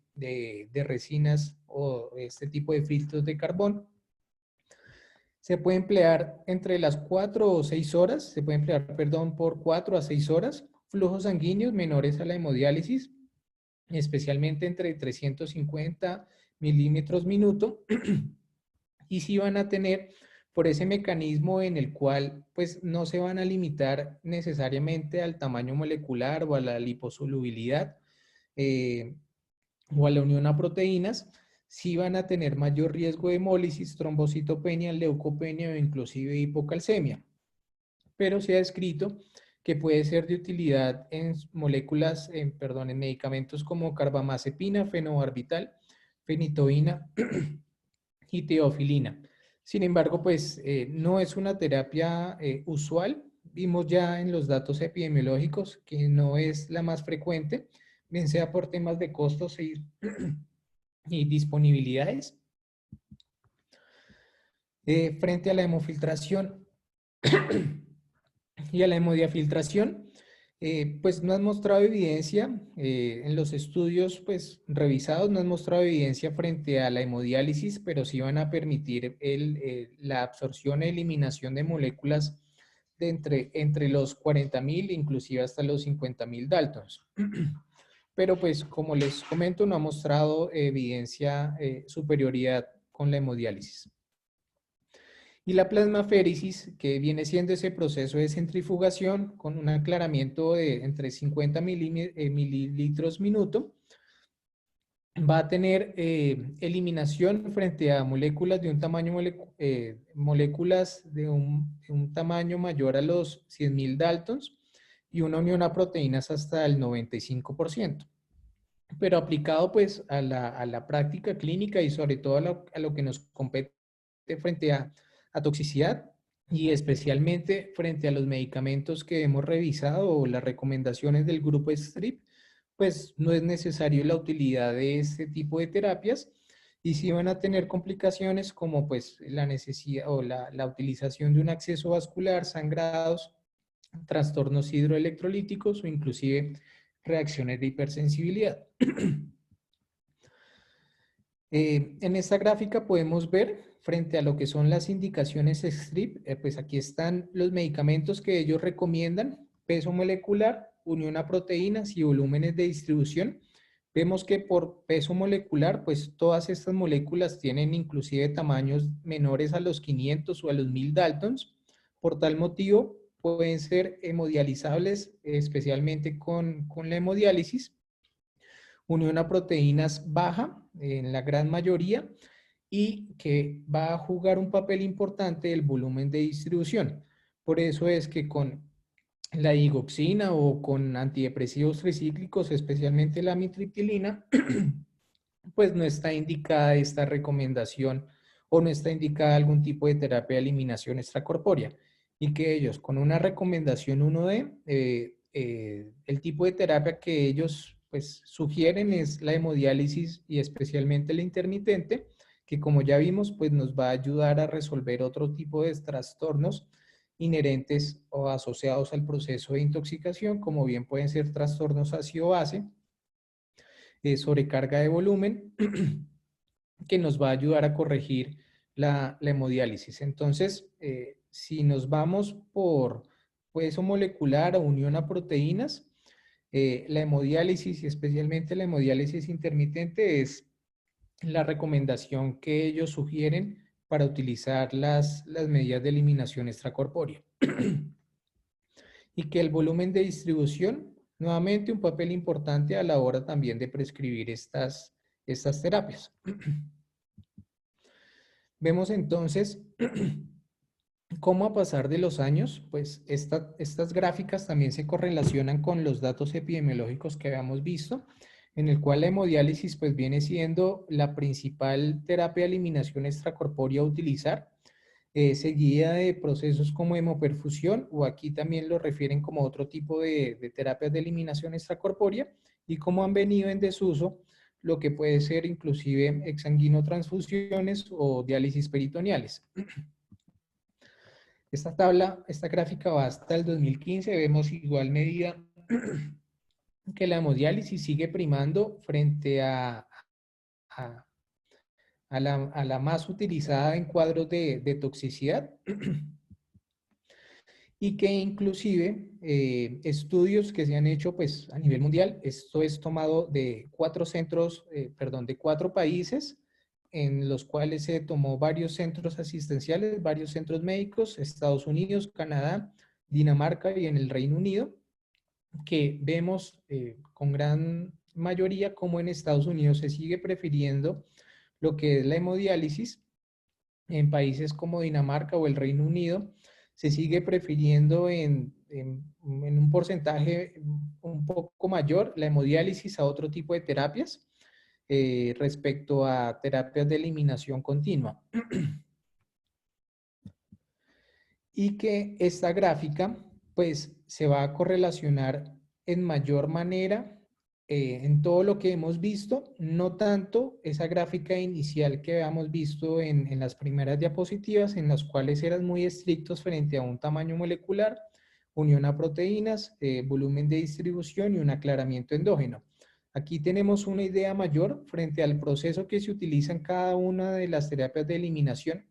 Speaker 1: resinas o este tipo de filtros de carbón. Se puede emplear entre las 4 o 6 horas, se puede emplear, perdón, por 4 a 6 horas, flujos sanguíneos menores a la hemodiálisis, especialmente entre 350 milímetros minuto, y sí van a tener por ese mecanismo en el cual pues no se van a limitar necesariamente al tamaño molecular o a la liposolubilidad eh, o a la unión a proteínas, sí van a tener mayor riesgo de hemólisis, trombocitopenia, leucopenia o inclusive hipocalcemia. Pero se ha descrito que puede ser de utilidad en moléculas, en medicamentos como carbamazepina, fenobarbital, fenitoína y teofilina. Sin embargo, pues no es una terapia usual. Vimos ya en los datos epidemiológicos que no es la más frecuente, bien sea por temas de costos y disponibilidades. Frente a la hemofiltración y a la hemodiafiltración, pues no han mostrado evidencia en los estudios pues revisados, no han mostrado evidencia frente a la hemodiálisis, pero sí van a permitir la absorción e eliminación de moléculas de entre los 40.000 inclusive hasta los 50.000 Daltons. Pero pues como les comento, no ha mostrado evidencia superioridad con la hemodiálisis. Y la plasmaféresis, que viene siendo ese proceso de centrifugación con un aclaramiento de entre 50 mililitros minuto, va a tener eliminación frente a moléculas de un tamaño, moléculas de un tamaño mayor a los 100.000 Daltons y una unión a proteínas hasta el 95%. Pero aplicado pues a la práctica clínica y sobre todo a lo que nos compete frente a toxicidad y especialmente frente a los medicamentos que hemos revisado o las recomendaciones del grupo STRIP, pues no es necesario la utilidad de este tipo de terapias y sí van a tener complicaciones como pues la necesidad o la utilización de un acceso vascular, sangrados, trastornos hidroelectrolíticos o inclusive reacciones de hipersensibilidad. En esta gráfica podemos ver frente a lo que son las indicaciones STRIP, pues aquí están los medicamentos que ellos recomiendan, peso molecular, unión a proteínas y volúmenes de distribución. Vemos que por peso molecular, pues todas estas moléculas tienen inclusive tamaños menores a los 500 o a los 1000 Daltons. Por tal motivo, pueden ser hemodializables, especialmente con la hemodiálisis. Unión a proteínas baja en la gran mayoría y que va a jugar un papel importante el volumen de distribución. Por eso es que con la digoxina o con antidepresivos tricíclicos, especialmente la amitriptilina, pues no está indicada esta recomendación o no está indicada algún tipo de terapia de eliminación extracorpórea y que ellos con una recomendación 1D, el tipo de terapia que ellos pues sugieren es la hemodiálisis y especialmente la intermitente, que como ya vimos pues nos va a ayudar a resolver otro tipo de trastornos inherentes o asociados al proceso de intoxicación, como bien pueden ser trastornos ácido-base, sobrecarga de volumen, que nos va a ayudar a corregir la hemodiálisis. Entonces, si nos vamos por peso molecular o unión a proteínas, la hemodiálisis y especialmente la hemodiálisis intermitente es la recomendación que ellos sugieren para utilizar las medidas de eliminación extracorpórea. Y que el volumen de distribución, nuevamente un papel importante a la hora también de prescribir estas terapias. Vemos entonces cómo a pasar de los años, pues estas gráficas también se correlacionan con los datos epidemiológicos que habíamos visto, en el cual la hemodiálisis pues viene siendo la principal terapia de eliminación extracorpórea a utilizar, seguida de procesos como hemoperfusión, o aquí también lo refieren como otro tipo de terapias de eliminación extracorpórea, y cómo han venido en desuso lo que puede ser inclusive exsanguinotransfusiones o diálisis peritoneales. Esta gráfica va hasta el 2015, vemos igual medida que la hemodiálisis sigue primando frente a, a la más utilizada en cuadros de toxicidad y que inclusive estudios que se han hecho pues a nivel mundial, esto es tomado de 4 centros, perdón, de 4 países, en los cuales se tomó varios centros asistenciales, varios centros médicos, Estados Unidos, Canadá, Dinamarca y en el Reino Unido, que vemos con gran mayoría como en Estados Unidos se sigue prefiriendo lo que es la hemodiálisis. En países como Dinamarca o el Reino Unido se sigue prefiriendo en un porcentaje un poco mayor la hemodiálisis a otro tipo de terapias respecto a terapias de eliminación continua. Y que esta gráfica pues se va a correlacionar en mayor manera en todo lo que hemos visto, no tanto esa gráfica inicial que habíamos visto en las primeras diapositivas, en las cuales eran muy estrictos frente a un tamaño molecular, unión a proteínas, volumen de distribución y un aclaramiento endógeno. Aquí tenemos una idea mayor frente al proceso que se utiliza en cada una de las terapias de eliminación.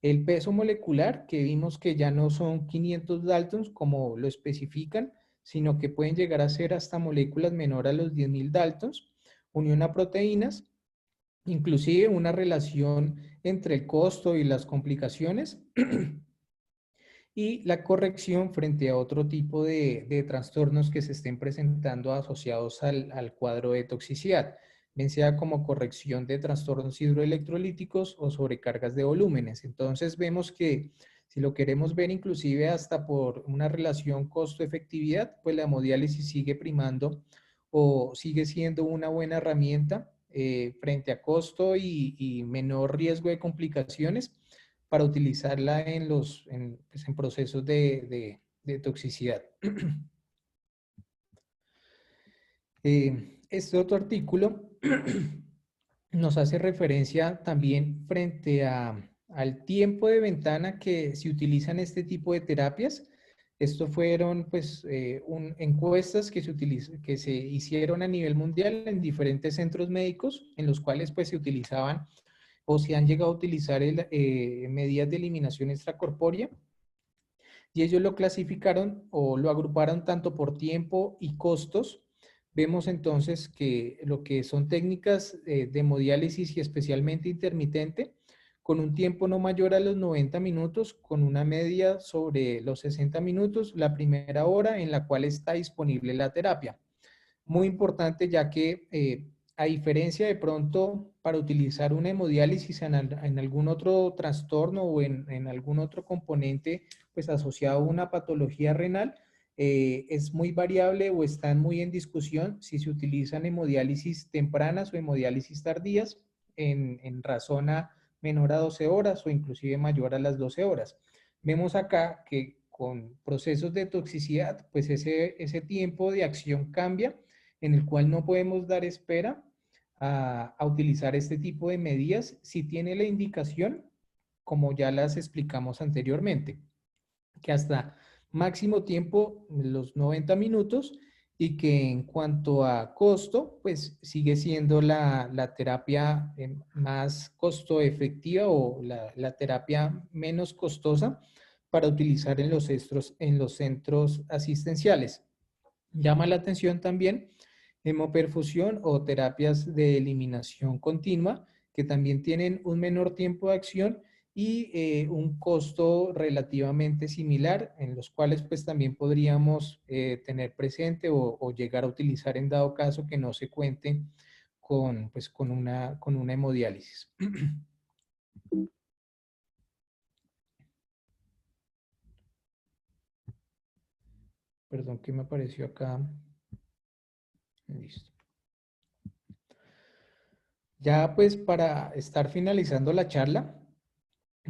Speaker 1: El peso molecular, que vimos que ya no son 500 Daltons como lo especifican, sino que pueden llegar a ser hasta moléculas menor a los 10.000 Daltons. Unión a proteínas, inclusive una relación entre el costo y las complicaciones. Y la corrección frente a otro tipo de trastornos que se estén presentando asociados al cuadro de toxicidad, bien sea como corrección de trastornos hidroelectrolíticos o sobrecargas de volúmenes. Entonces vemos que si lo queremos ver inclusive hasta por una relación costo-efectividad, pues la hemodiálisis sigue primando o sigue siendo una buena herramienta frente a costo y menor riesgo de complicaciones para utilizarla pues, en procesos de toxicidad. Este otro artículo nos hace referencia también frente al tiempo de ventana que se utilizan este tipo de terapias. Estos fueron pues encuestas que se hicieron a nivel mundial en diferentes centros médicos en los cuales pues se utilizaban o se han llegado a utilizar medidas de eliminación extracorpórea y ellos lo clasificaron o lo agruparon tanto por tiempo y costos. Vemos entonces que lo que son técnicas de hemodiálisis y especialmente intermitente, con un tiempo no mayor a los 90 minutos, con una media sobre los 60 minutos, la primera hora en la cual está disponible la terapia. Muy importante ya que a diferencia de pronto para utilizar una hemodiálisis en algún otro trastorno o en algún otro componente pues asociado a una patología renal, es muy variable o están muy en discusión si se utilizan hemodiálisis tempranas o hemodiálisis tardías en razón a menor a 12 horas o inclusive mayor a las 12 horas. Vemos acá que con procesos de toxicidad, pues ese tiempo de acción cambia en el cual no podemos dar espera a utilizar este tipo de medidas si tiene la indicación, como ya las explicamos anteriormente, que hasta máximo tiempo, los 90 minutos, y que en cuanto a costo, pues sigue siendo la terapia más costo efectiva o la terapia menos costosa para utilizar en los centros asistenciales. Llama la atención también hemoperfusión o terapias de eliminación continua, que también tienen un menor tiempo de acción y un costo relativamente similar, en los cuales pues también podríamos tener presente o llegar a utilizar en dado caso que no se cuente pues, con una hemodiálisis. Perdón que me apareció acá. Listo. Ya pues para estar finalizando la charla,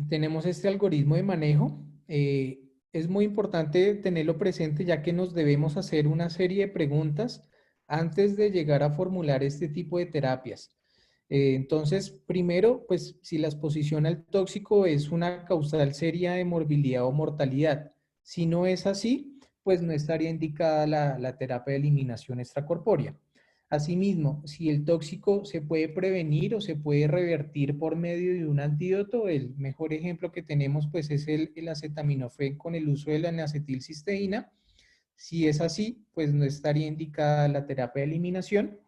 Speaker 1: tenemos este algoritmo de manejo. Es muy importante tenerlo presente ya que nos debemos hacer una serie de preguntas antes de llegar a formular este tipo de terapias. Entonces, primero, pues si la exposición al tóxico es una causal seria de morbilidad o mortalidad. Si no es así, pues no estaría indicada la terapia de eliminación extracorpórea. Asimismo, si el tóxico se puede prevenir o se puede revertir por medio de un antídoto, el mejor ejemplo que tenemos pues es el acetaminofén con el uso de la N-acetilcisteína. Si es así, pues no estaría indicada la terapia de eliminación.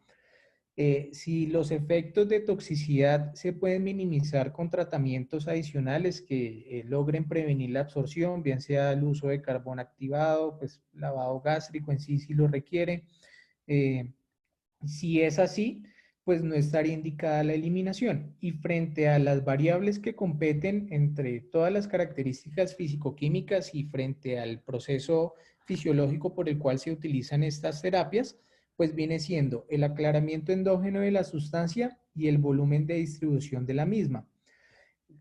Speaker 1: Si los efectos de toxicidad se pueden minimizar con tratamientos adicionales que logren prevenir la absorción, bien sea el uso de carbón activado, pues lavado gástrico en sí si lo requiere. eh, si es así, pues no estaría indicada la eliminación. Y frente a las variables que competen entre todas las características físico-químicas y frente al proceso fisiológico por el cual se utilizan estas terapias, pues viene siendo el aclaramiento endógeno de la sustancia y el volumen de distribución de la misma.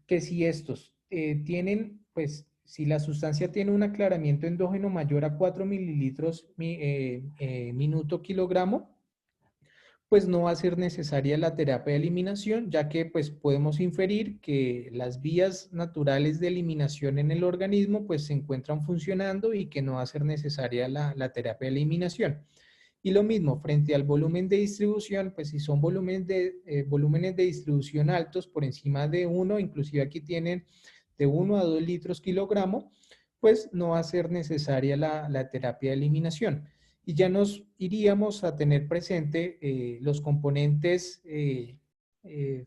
Speaker 1: Que si estos tienen, pues si la sustancia tiene un aclaramiento endógeno mayor a 4 mililitros minuto kilogramo, pues no va a ser necesaria la terapia de eliminación, ya que pues podemos inferir que las vías naturales de eliminación en el organismo pues se encuentran funcionando y que no va a ser necesaria la terapia de eliminación. Y lo mismo, frente al volumen de distribución, pues si son volúmenes de distribución altos por encima de 1, inclusive aquí tienen de 1 a 2 litros kilogramo, pues no va a ser necesaria la terapia de eliminación. Y ya nos iríamos a tener presente los componentes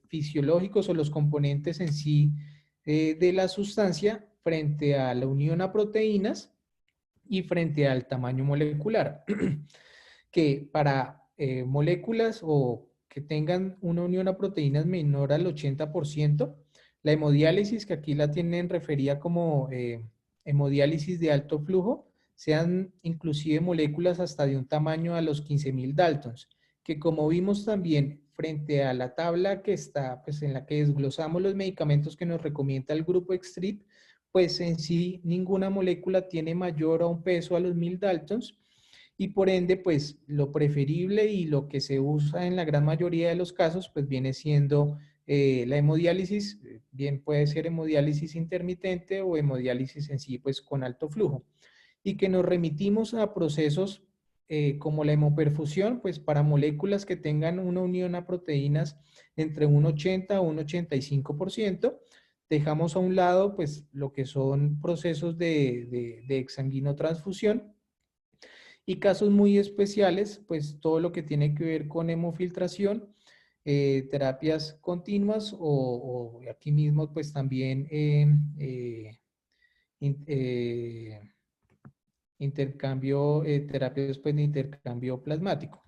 Speaker 1: fisiológicos o los componentes en sí de la sustancia frente a la unión a proteínas y frente al tamaño molecular. Que para moléculas o que tengan una unión a proteínas menor al 80%, la hemodiálisis, que aquí la tienen referida como hemodiálisis de alto flujo, sean inclusive moléculas hasta de un tamaño a los 15.000 Daltons, que como vimos también frente a la tabla que está, pues en la que desglosamos los medicamentos que nos recomienda el grupo Extrip, pues en sí ninguna molécula tiene mayor a un peso a los 1.000 Daltons, y por ende, pues lo preferible y lo que se usa en la gran mayoría de los casos, pues viene siendo la hemodiálisis, bien puede ser hemodiálisis intermitente o hemodiálisis en sí, pues con alto flujo. Y que nos remitimos a procesos como la hemoperfusión, pues para moléculas que tengan una unión a proteínas entre un 80 a un 85%, dejamos a un lado pues lo que son procesos de exsanguinotransfusión y casos muy especiales, pues todo lo que tiene que ver con hemofiltración, terapias continuas o aquí mismo pues también in- eh, intercambio, terapias pues de intercambio plasmático.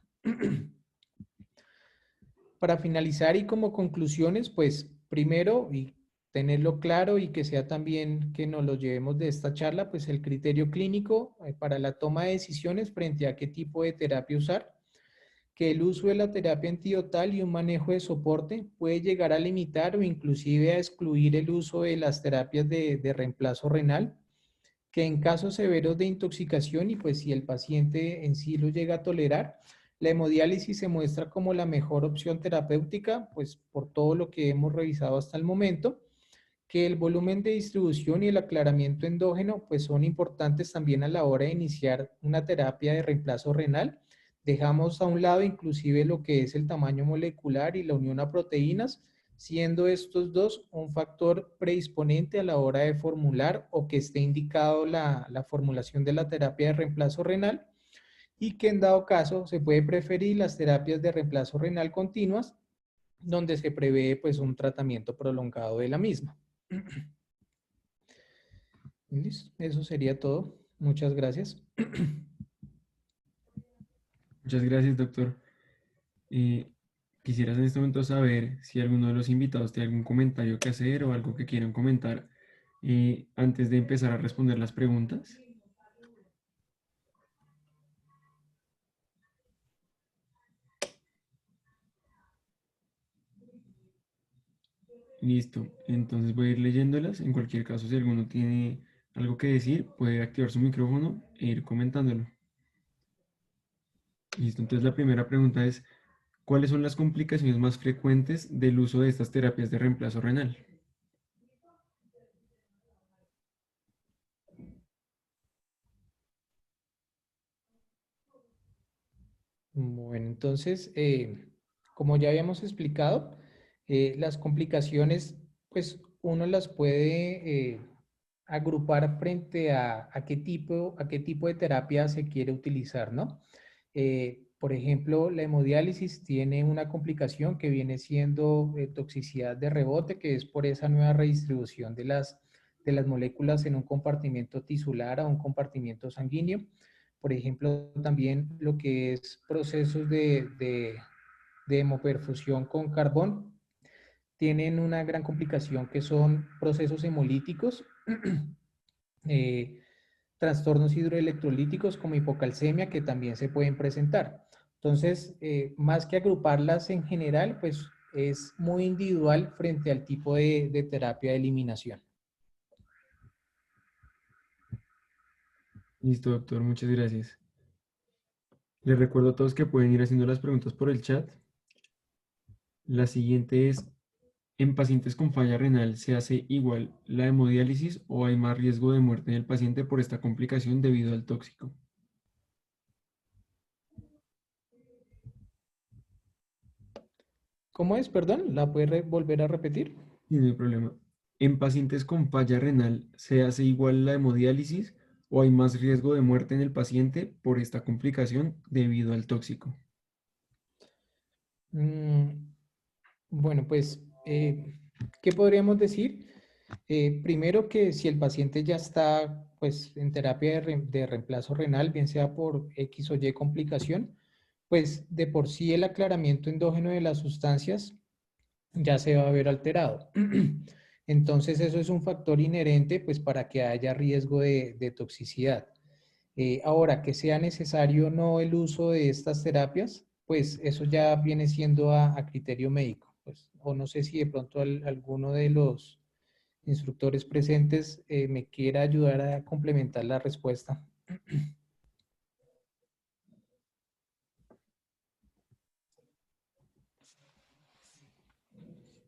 Speaker 1: Para finalizar y como conclusiones, pues primero, y tenerlo claro y que sea también que nos lo llevemos de esta charla, pues el criterio clínico para la toma de decisiones frente a qué tipo de terapia usar, que el uso de la terapia antidotal y un manejo de soporte puede llegar a limitar o inclusive a excluir el uso de las terapias de reemplazo renal, que en casos severos de intoxicación y pues si el paciente en sí lo llega a tolerar, la hemodiálisis se muestra como la mejor opción terapéutica, pues por todo lo que hemos revisado hasta el momento, que el volumen de distribución y el aclaramiento endógeno pues son importantes también a la hora de iniciar una terapia de reemplazo renal. Dejamos a un lado inclusive lo que es el tamaño molecular y la unión a proteínas, siendo estos dos un factor predisponente a la hora de formular o que esté indicado la formulación de la terapia de reemplazo renal y que en dado caso se puede preferir las terapias de reemplazo renal continuas donde se prevé pues un tratamiento prolongado de la misma. Listo, eso sería todo. Muchas gracias.
Speaker 2: Muchas gracias, doctor. Eh, Quisieras en este momento saber si alguno de los invitados tiene algún comentario que hacer o algo que quieran comentar antes de empezar a responder las preguntas. Listo, entonces voy a ir leyéndolas. En cualquier caso, si alguno tiene algo que decir, puede activar su micrófono e ir comentándolo. Listo, entonces la primera pregunta es, ¿cuáles son las complicaciones más frecuentes del uso de estas terapias de reemplazo renal?
Speaker 1: Bueno, entonces, como ya habíamos explicado, las complicaciones, pues uno las puede agrupar frente a qué tipo de terapia se quiere utilizar, ¿no? Por ejemplo, la hemodiálisis tiene una complicación que viene siendo toxicidad de rebote, que es por esa nueva redistribución de las moléculas en un compartimiento tisular a un compartimiento sanguíneo. Por ejemplo, también lo que es procesos de hemoperfusión con carbón tienen una gran complicación que son procesos hemolíticos, eh, trastornos hidroelectrolíticos como hipocalcemia que también se pueden presentar. Entonces, más que agruparlas en general, pues es muy individual frente al tipo de terapia de eliminación.
Speaker 2: Listo, doctor, muchas gracias. Les recuerdo a todos que pueden ir haciendo las preguntas por el chat. La siguiente es, ¿en pacientes con falla renal se hace igual la hemodiálisis o hay más riesgo de muerte en el paciente por esta complicación debido al tóxico?
Speaker 1: ¿Cómo es? Perdón, ¿la puede volver a repetir?
Speaker 2: Sí, no hay problema. ¿En pacientes con falla renal se hace igual la hemodiálisis o hay más riesgo de muerte en el paciente por esta complicación debido al tóxico?
Speaker 1: Mm, bueno, pues, ¿qué podríamos decir? Primero que si el paciente ya está pues en terapia de reemplazo renal, bien sea por X o Y complicación, pues de por sí el aclaramiento endógeno de las sustancias ya se va a ver alterado. Entonces eso es un factor inherente pues para que haya riesgo de toxicidad. Ahora, que sea necesario o no el uso de estas terapias, pues eso ya viene siendo a criterio médico. Pues, o no sé si de pronto alguno de los instructores presentes me quiera ayudar a complementar la respuesta.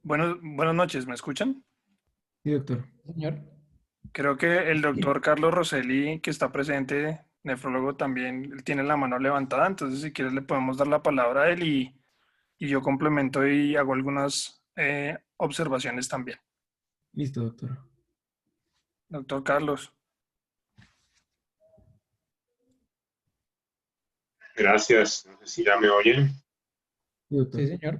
Speaker 3: Buenas noches, ¿me escuchan?
Speaker 2: Sí, doctor.
Speaker 1: Señor.
Speaker 3: Creo que el doctor Carlos Rosselli, que está presente, nefrólogo también, él tiene la mano levantada, entonces si quieres le podemos dar la palabra a él y yo complemento y hago algunas observaciones también.
Speaker 2: Listo, doctor.
Speaker 3: Doctor Carlos.
Speaker 4: Gracias. No sé si ya me oyen.
Speaker 2: Sí, doctor.
Speaker 1: Sí, señor.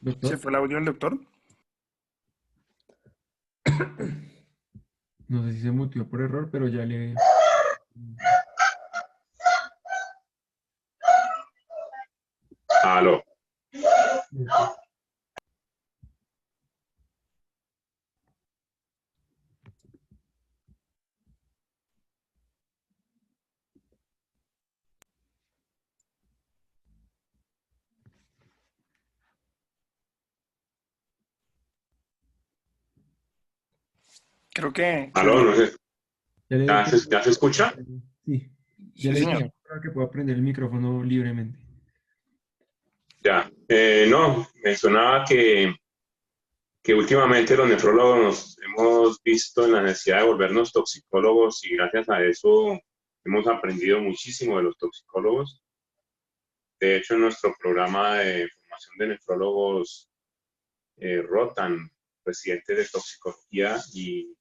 Speaker 3: ¿Se
Speaker 2: Doctor,
Speaker 3: fue el audio del doctor?
Speaker 2: no sé si se mutió por error, pero ya le...
Speaker 4: Aló.
Speaker 3: Creo que
Speaker 4: Aló, no sé.
Speaker 2: Ya le
Speaker 4: ¿Ya se, ya se escucha?
Speaker 2: Sí, ya
Speaker 3: sí,
Speaker 2: le
Speaker 3: señor.
Speaker 1: Señor.
Speaker 2: para que pueda prender el micrófono libremente.
Speaker 4: Ya. No, mencionaba que últimamente los nefrólogos nos hemos visto en la necesidad de volvernos toxicólogos y gracias a eso hemos aprendido muchísimo de los toxicólogos. De hecho, en nuestro programa de formación de nefrólogos rotan residentes de toxicología y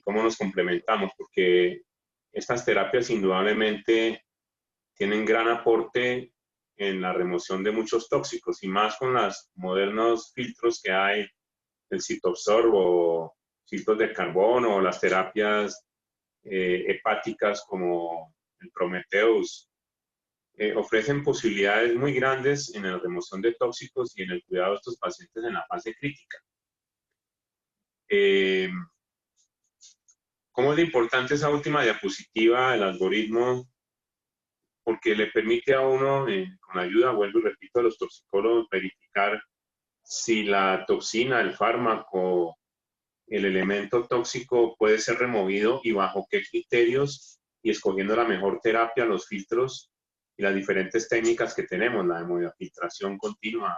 Speaker 4: cómo nos complementamos, porque estas terapias indudablemente tienen gran aporte en la remoción de muchos tóxicos y más con los modernos filtros que hay, el Cytoabsorb o filtros de carbono o las terapias hepáticas como el Prometheus. Ofrecen posibilidades muy grandes en la remoción de tóxicos y en el cuidado de estos pacientes en la fase crítica. Eh, ¿Cómo es de importante esa última diapositiva del algoritmo? Porque le permite a uno, con la ayuda, vuelvo y repito, a los toxicólogos, verificar si la toxina, el fármaco, el elemento tóxico puede ser removido y bajo qué criterios y escogiendo la mejor terapia, los filtros y las diferentes técnicas que tenemos, la hemodiafiltración continua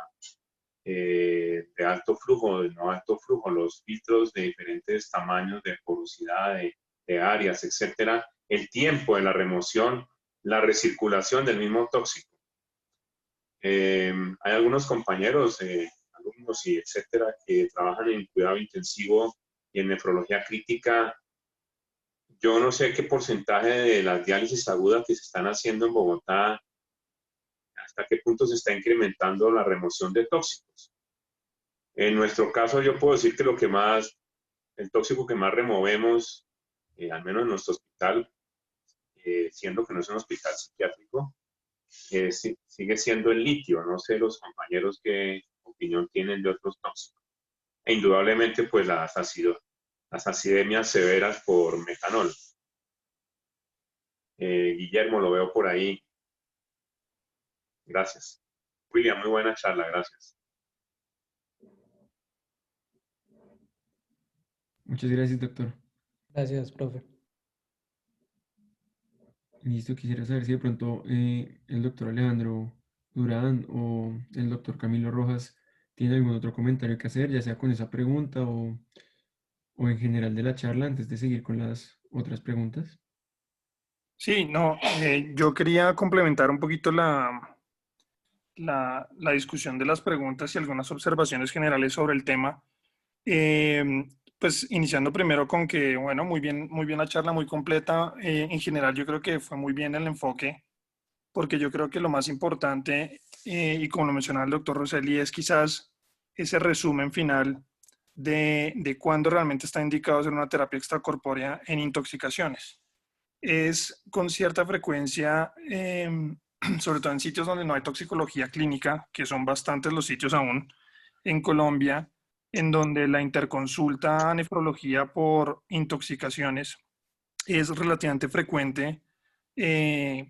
Speaker 4: de alto flujo, de no alto flujo, los filtros de diferentes tamaños de porosidad, de áreas, etcétera, el tiempo de la remoción, la recirculación del mismo tóxico. Hay algunos compañeros, alumnos y etcétera, que trabajan en cuidado intensivo y en nefrología crítica. Yo no sé qué porcentaje de las diálisis agudas que se están haciendo en Bogotá, hasta qué punto se está incrementando la remoción de tóxicos. En nuestro caso, yo puedo decir que el tóxico que más removemos, al menos en nuestro hospital, siendo que no es un hospital psiquiátrico, sigue siendo el litio. No sé los compañeros qué opinión tienen de otros tóxicos. E indudablemente, pues las acidemias severas por metanol. Guillermo, lo veo por ahí. Gracias. William, muy buena charla, gracias.
Speaker 2: Muchas gracias, doctor.
Speaker 1: Gracias, profe.
Speaker 2: Listo, quisiera saber si de pronto el doctor Alejandro Durán o el doctor Camilo Rojas tiene algún otro comentario que hacer, ya sea con esa pregunta o en general de la charla, antes de seguir con las otras preguntas.
Speaker 3: Sí, no, yo quería complementar un poquito la discusión de las preguntas y algunas observaciones generales sobre el tema. Pues iniciando primero con que, bueno, muy bien la charla, muy completa. En general, yo creo que fue muy bien el enfoque, porque yo creo que lo más importante, y como lo mencionaba el doctor Rosselli, es quizás ese resumen final de cuándo realmente está indicado hacer una terapia extracorpórea en intoxicaciones. Es con cierta frecuencia, sobre todo en sitios donde no hay toxicología clínica, que son bastantes los sitios aún en Colombia, en donde la interconsulta a nefrología por intoxicaciones es relativamente frecuente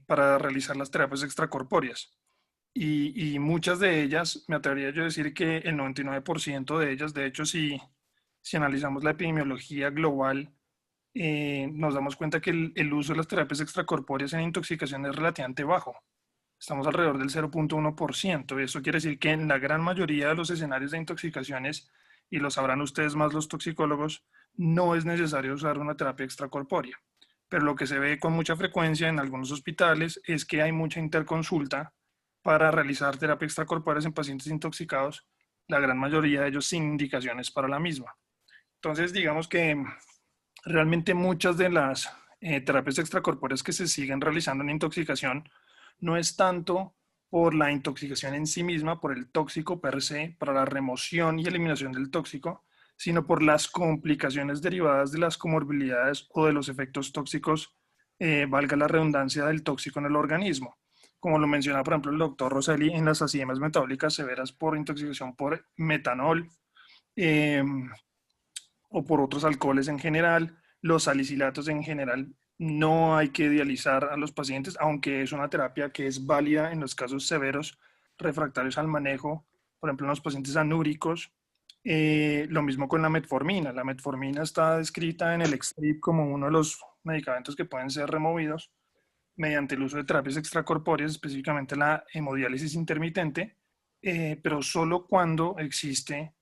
Speaker 3: para realizar las terapias extracorpóreas. Y muchas de ellas, me atrevería yo a decir que el 99% de ellas, de hecho, si analizamos la epidemiología global, nos damos cuenta que el uso de las terapias extracorpóreas en intoxicación es relativamente bajo. Estamos alrededor del 0.1%. Eso quiere decir que en la gran mayoría de los escenarios de intoxicaciones, y lo sabrán ustedes más los toxicólogos, no es necesario usar una terapia extracorpórea. Pero lo que se ve con mucha frecuencia en algunos hospitales es que hay mucha interconsulta para realizar terapia extracorpórea en pacientes intoxicados, la gran mayoría de ellos sin indicaciones para la misma. Entonces, digamos que realmente muchas de las terapias extracorpóreas que se siguen realizando en intoxicación no es tanto por la intoxicación en sí misma, por el tóxico per se, para la remoción y eliminación del tóxico, sino por las complicaciones derivadas de las comorbilidades o de los efectos tóxicos, valga la redundancia, del tóxico en el organismo. Como lo menciona, por ejemplo, el doctor Rosselli, en las acidemas metabólicas severas por intoxicación por metanol, o por otros alcoholes en general, los salicilatos en general. No hay que dializar a los pacientes, aunque es una terapia que es válida en los casos severos refractarios al manejo, por ejemplo, en los pacientes anúricos. Lo mismo con la metformina. La metformina está descrita en el EXTRIP como uno de los medicamentos que pueden ser removidos mediante el uso de terapias extracorpóreas, específicamente la hemodiálisis intermitente, pero solo cuando existe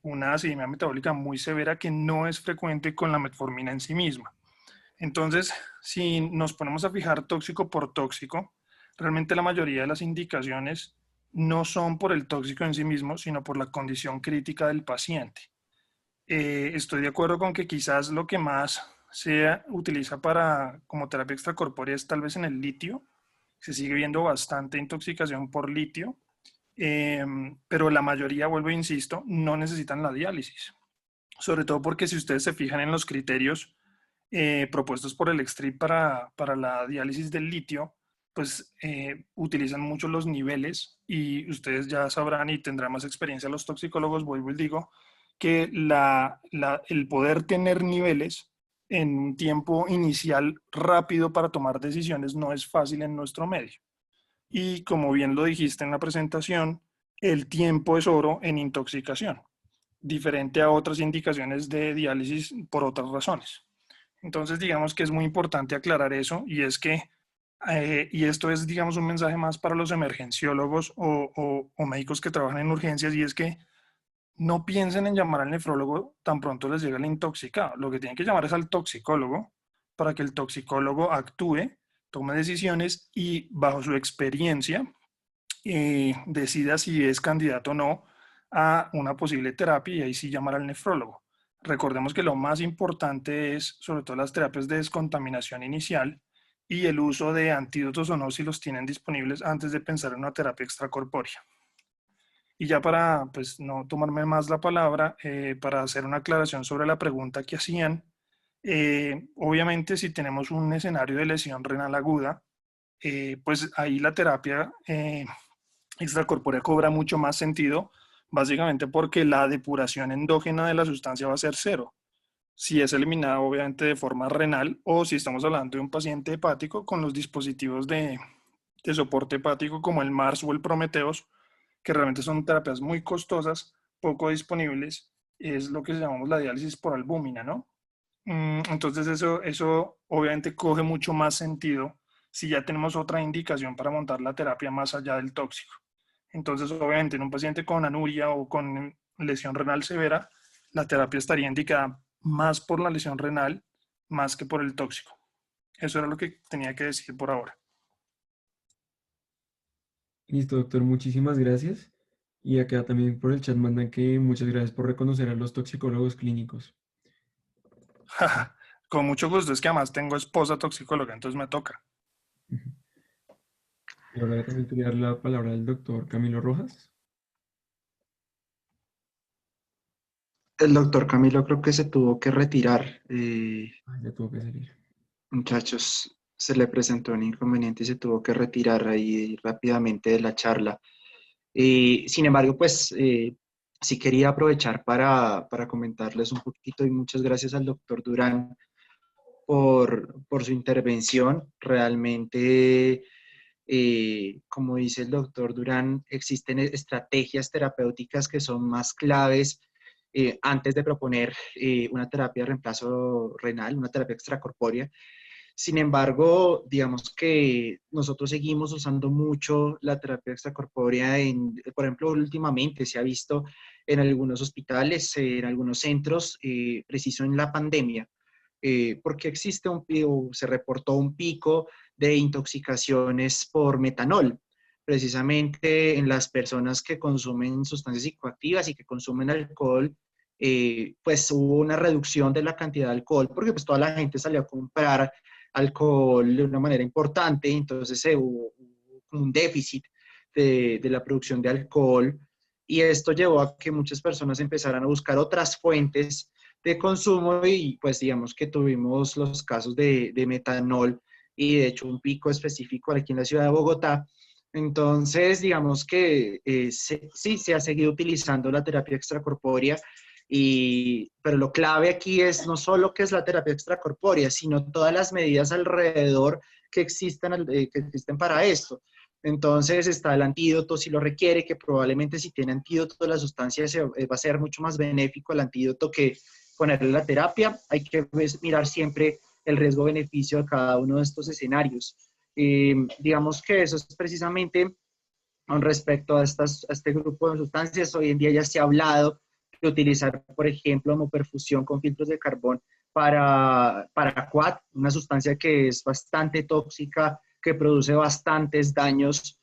Speaker 3: una acidemia metabólica muy severa que no es frecuente con la metformina en sí misma. Entonces, si nos ponemos a fijar tóxico por tóxico, realmente la mayoría de las indicaciones no son por el tóxico en sí mismo, sino por la condición crítica del paciente. Estoy de acuerdo con que quizás lo que más se utiliza como terapia extracorpórea es tal vez en el litio. Se sigue viendo bastante intoxicación por litio, pero la mayoría, vuelvo e insisto, no necesitan la diálisis. Sobre todo porque si ustedes se fijan en los criterios propuestos por el EXTRIP para la diálisis del litio, pues utilizan mucho los niveles y ustedes ya sabrán y tendrán más experiencia los toxicólogos, vuelvo y digo, que el poder tener niveles en un tiempo inicial rápido para tomar decisiones no es fácil en nuestro medio. Y como bien lo dijiste en la presentación, el tiempo es oro en intoxicación, diferente a otras indicaciones de diálisis por otras razones. Entonces, digamos que es muy importante aclarar eso y es que, y esto es, digamos, un mensaje más para los emergenciólogos o médicos que trabajan en urgencias, y es que no piensen en llamar al nefrólogo tan pronto les llega el intoxicado. Lo que tienen que llamar es al toxicólogo para que el toxicólogo actúe, tome decisiones y bajo su experiencia decida si es candidato o no a una posible terapia y ahí sí llamar al nefrólogo. Recordemos que lo más importante es sobre todo las terapias de descontaminación inicial y el uso de antídotos o no si los tienen disponibles antes de pensar en una terapia extracorpórea. Y ya para pues, no tomarme más la palabra, para hacer una aclaración sobre la pregunta que hacían, obviamente si tenemos un escenario de lesión renal aguda, pues ahí la terapia extracorpórea cobra mucho más sentido, básicamente porque la depuración endógena de la sustancia va a ser cero. Si es eliminada obviamente de forma renal o si estamos hablando de un paciente hepático con los dispositivos de soporte hepático como el MARS o el Prometheus, que realmente son terapias muy costosas, poco disponibles, es lo que llamamos la diálisis por albúmina, ¿no? Entonces eso obviamente coge mucho más sentido si ya tenemos otra indicación para montar la terapia más allá del tóxico. Entonces, obviamente, en un paciente con anuria o con lesión renal severa, la terapia estaría indicada más por la lesión renal, más que por el tóxico. Eso era lo que tenía que decir por ahora.
Speaker 2: Listo, doctor, muchísimas gracias. Y acá también por el chat mandan que muchas gracias por reconocer a los toxicólogos clínicos.
Speaker 3: Con mucho gusto, es que además tengo esposa toxicóloga, entonces me toca.
Speaker 2: Y ahora también quería dar la palabra al doctor Camilo Rojas.
Speaker 5: El doctor Camilo creo que se tuvo que retirar.
Speaker 2: Ya tuvo que salir.
Speaker 5: Muchachos, se le presentó un inconveniente y se tuvo que retirar ahí rápidamente de la charla. Sin embargo, pues sí quería aprovechar para comentarles un poquito y muchas gracias al doctor Durán por su intervención. Realmente, como dice el doctor Durán, existen estrategias terapéuticas que son más claves antes de proponer una terapia de reemplazo renal, una terapia extracorpórea. Sin embargo, digamos que nosotros seguimos usando mucho la terapia extracorpórea por ejemplo, últimamente se ha visto en algunos hospitales, en algunos centros, preciso en la pandemia, porque existe se reportó un pico de intoxicaciones por metanol, precisamente en las personas que consumen sustancias psicoactivas y que consumen alcohol. Pues hubo una reducción de la cantidad de alcohol, porque pues toda la gente salió a comprar alcohol de una manera importante, entonces hubo un déficit de la producción de alcohol y esto llevó a que muchas personas empezaran a buscar otras fuentes de consumo y pues digamos que tuvimos los casos de metanol y de hecho un pico específico aquí en la ciudad de Bogotá. Entonces, digamos que sí, se ha seguido utilizando la terapia extracorpórea, pero lo clave aquí es no solo qué es la terapia extracorpórea, sino todas las medidas alrededor que existen para esto. Entonces está el antídoto si lo requiere, que probablemente si tiene antídoto la sustancia va a ser mucho más benéfico el antídoto que ponerle la terapia. Hay que mirar siempre el riesgo-beneficio de cada uno de estos escenarios. Digamos que eso es precisamente con respecto a este grupo de sustancias. Hoy en día ya se ha hablado de utilizar, por ejemplo, hemoperfusión con filtros de carbón para quat, una sustancia que es bastante tóxica, que produce bastantes daños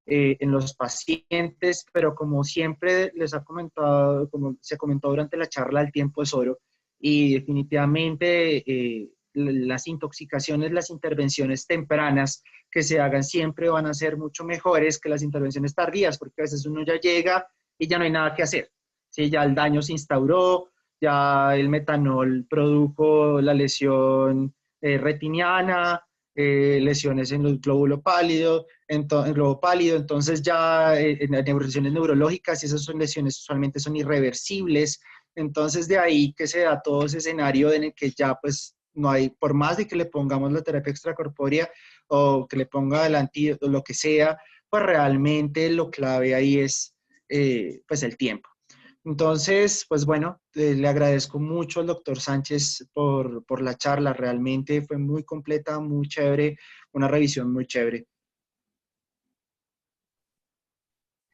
Speaker 5: en los pacientes, pero como siempre les ha comentado, como se comentó durante la charla, el tiempo es oro y definitivamente las intoxicaciones, las intervenciones tempranas que se hagan siempre van a ser mucho mejores que las intervenciones tardías, porque a veces uno ya llega y ya no hay nada que hacer. ¿Sí? Ya el daño se instauró, ya el metanol produjo la lesión retiniana, lesiones en el glóbulo pálido, entonces ya en las lesiones neurológicas, y esas son lesiones usualmente son irreversibles, entonces de ahí que se da todo ese escenario en el que ya pues no hay, por más de que le pongamos la terapia extracorpórea o que le ponga el antídoto, lo que sea, pues realmente lo clave ahí es pues el tiempo. Entonces, pues bueno, le agradezco mucho al doctor Sánchez por la charla, realmente fue muy completa, muy chévere, una revisión muy chévere.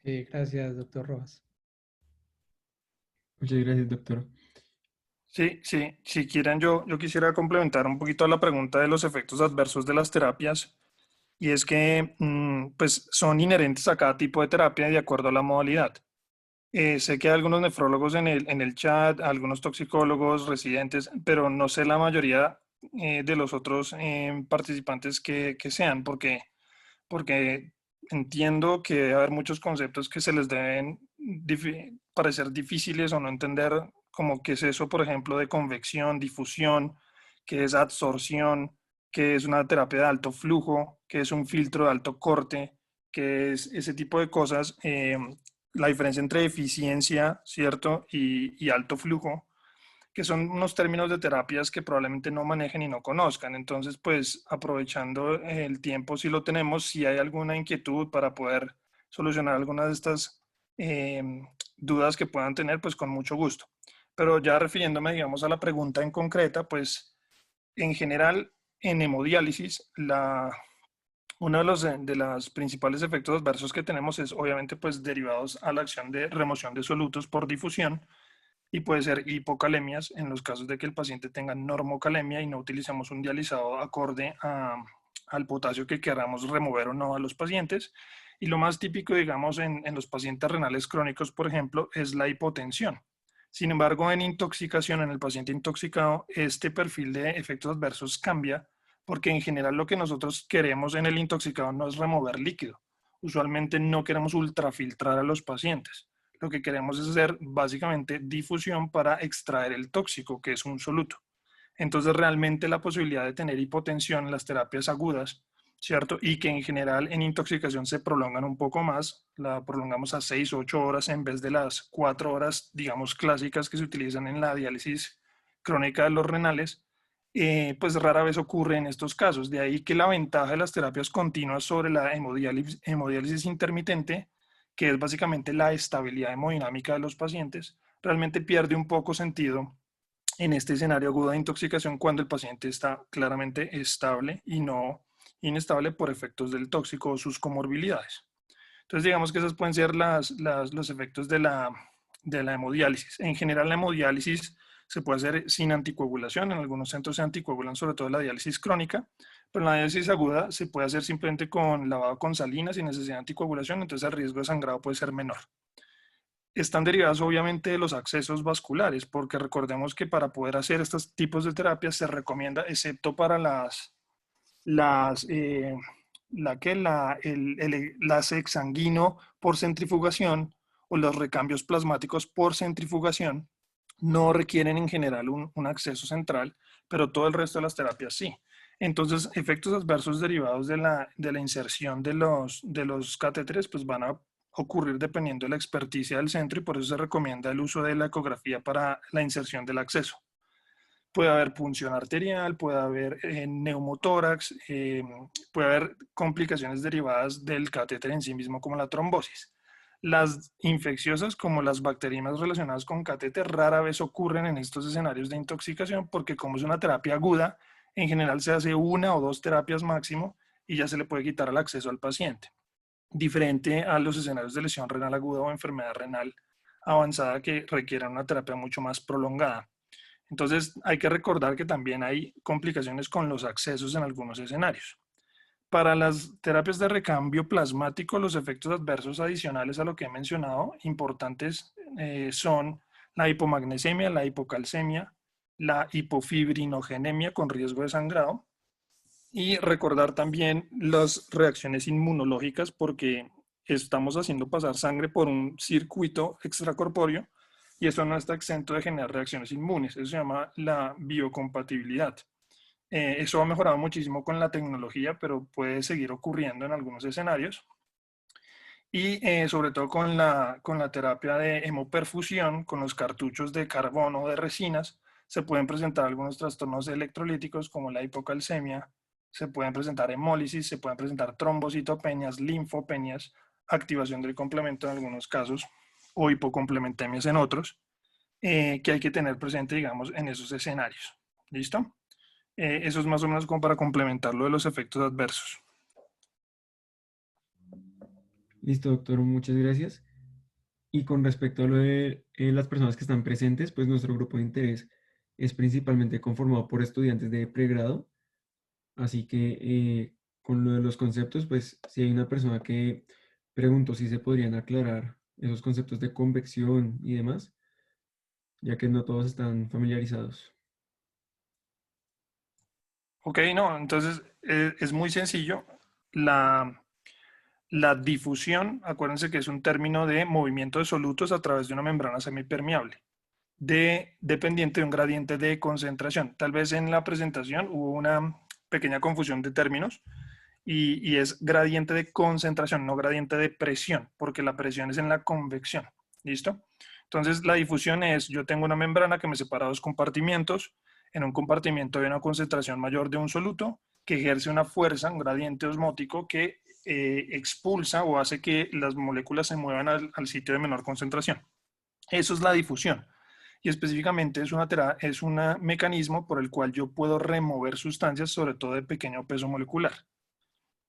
Speaker 1: Gracias, doctor Rojas.
Speaker 2: Muchas gracias, doctor.
Speaker 3: Sí, sí, si quieren yo quisiera complementar un poquito la pregunta de los efectos adversos de las terapias y es que pues son inherentes a cada tipo de terapia de acuerdo a la modalidad. Sé que hay algunos nefrólogos en el chat, algunos toxicólogos, residentes, pero no sé la mayoría de los otros participantes que sean, porque entiendo que debe haber muchos conceptos que se les deben parecer difíciles o no entender, como qué es eso, por ejemplo, de convección, difusión, qué es absorción, qué es una terapia de alto flujo, qué es un filtro de alto corte, qué es ese tipo de cosas. La diferencia entre eficiencia, ¿cierto? Y alto flujo, que son unos términos de terapias que probablemente no manejen y no conozcan. Entonces, pues aprovechando el tiempo, si lo tenemos, si hay alguna inquietud para poder solucionar algunas de estas eh, dudas que puedan tener, pues con mucho gusto. Pero ya refiriéndome, digamos, a la pregunta en concreta, pues en general, en hemodiálisis, uno de los principales efectos adversos que tenemos es obviamente pues derivados a la acción de remoción de solutos por difusión, y puede ser hipocalemias en los casos de que el paciente tenga normocalemia y no utilicemos un dializado acorde al potasio que queramos remover o no a los pacientes. Y lo más típico, digamos, en los pacientes renales crónicos, por ejemplo, es la hipotensión. Sin embargo, en intoxicación, en el paciente intoxicado, este perfil de efectos adversos cambia porque en general lo que nosotros queremos en el intoxicado no es remover líquido. Usualmente no queremos ultrafiltrar a los pacientes. Lo que queremos es hacer básicamente difusión para extraer el tóxico, que es un soluto. Entonces, realmente la posibilidad de tener hipotensión en las terapias agudas, ¿cierto? Y que en general en intoxicación se prolongan un poco más, la prolongamos a 6 o 8 horas en vez de las 4 horas, digamos, clásicas que se utilizan en la diálisis crónica de los renales, pues rara vez ocurre en estos casos. De ahí que la ventaja de las terapias continuas sobre la hemodiálisis intermitente, que es básicamente la estabilidad hemodinámica de los pacientes, realmente pierde un poco sentido en este escenario agudo de intoxicación cuando el paciente está claramente estable y no inestable por efectos del tóxico o sus comorbilidades. Entonces, digamos que esos pueden ser los efectos de la hemodiálisis. En general, la hemodiálisis se puede hacer sin anticoagulación. En algunos centros se anticoagulan, sobre todo la diálisis crónica, pero la diálisis aguda se puede hacer simplemente con lavado con salina sin necesidad de anticoagulación, entonces el riesgo de sangrado puede ser menor. Están derivadas obviamente de los accesos vasculares, porque recordemos que para poder hacer estos tipos de terapias se recomienda, excepto para las, las exsanguino por centrifugación o los recambios plasmáticos por centrifugación, no requieren en general un acceso central, pero todo el resto de las terapias sí. Entonces, efectos adversos derivados de la inserción de los catéteres pues van a ocurrir dependiendo de la experticia del centro y por eso se recomienda el uso de la ecografía para la inserción del acceso. Puede haber punción arterial, puede haber neumotórax, puede haber complicaciones derivadas del catéter en sí mismo como la trombosis. Las infecciosas como las bacterias relacionadas con catéter rara vez ocurren en estos escenarios de intoxicación porque como es una terapia aguda, en general se hace una o dos terapias máximo y ya se le puede quitar el acceso al paciente. Diferente a los escenarios de lesión renal aguda o enfermedad renal avanzada que requieren una terapia mucho más prolongada. Entonces hay que recordar que también hay complicaciones con los accesos en algunos escenarios. Para las terapias de recambio plasmático, los efectos adversos adicionales a lo que he mencionado, importantes, son la hipomagnesemia, la hipocalcemia, la hipofibrinogenemia con riesgo de sangrado, y recordar también las reacciones inmunológicas porque estamos haciendo pasar sangre por un circuito extracorpóreo y eso no está exento de generar reacciones inmunes. Eso se llama la biocompatibilidad. Eso ha mejorado muchísimo con la tecnología, pero puede seguir ocurriendo en algunos escenarios. Y sobre todo con la terapia de hemoperfusión, con los cartuchos de carbono o de resinas, se pueden presentar algunos trastornos electrolíticos como la hipocalcemia, se pueden presentar hemólisis, se pueden presentar trombocitopenias, linfopenias, activación del complemento en algunos casos o hipocomplementemias en otros, que hay que tener presente, digamos, en esos escenarios. ¿Listo? Eso es más o menos como para complementar lo de los efectos adversos.
Speaker 2: Listo, doctor, muchas gracias. Y con respecto a lo de las personas que están presentes, pues nuestro grupo de interés es principalmente conformado por estudiantes de pregrado, así que con lo de los conceptos, pues si hay una persona que preguntó si se podrían aclarar esos conceptos de convección y demás, ya que no todos están familiarizados.
Speaker 3: Ok, no, entonces es muy sencillo. La, la difusión, acuérdense que es un término de movimiento de solutos a través de una membrana semipermeable, dependiente de un gradiente de concentración. Tal vez en la presentación hubo una pequeña confusión de términos y es gradiente de concentración, no gradiente de presión, porque la presión es en la convección. ¿Listo? Entonces, la difusión es, yo tengo una membrana que me separa dos compartimientos. En un compartimiento hay una concentración mayor de un soluto que ejerce una fuerza, un gradiente osmótico que expulsa o hace que las moléculas se muevan al sitio de menor concentración. Eso es la difusión. Y específicamente es un mecanismo por el cual yo puedo remover sustancias, sobre todo de pequeño peso molecular,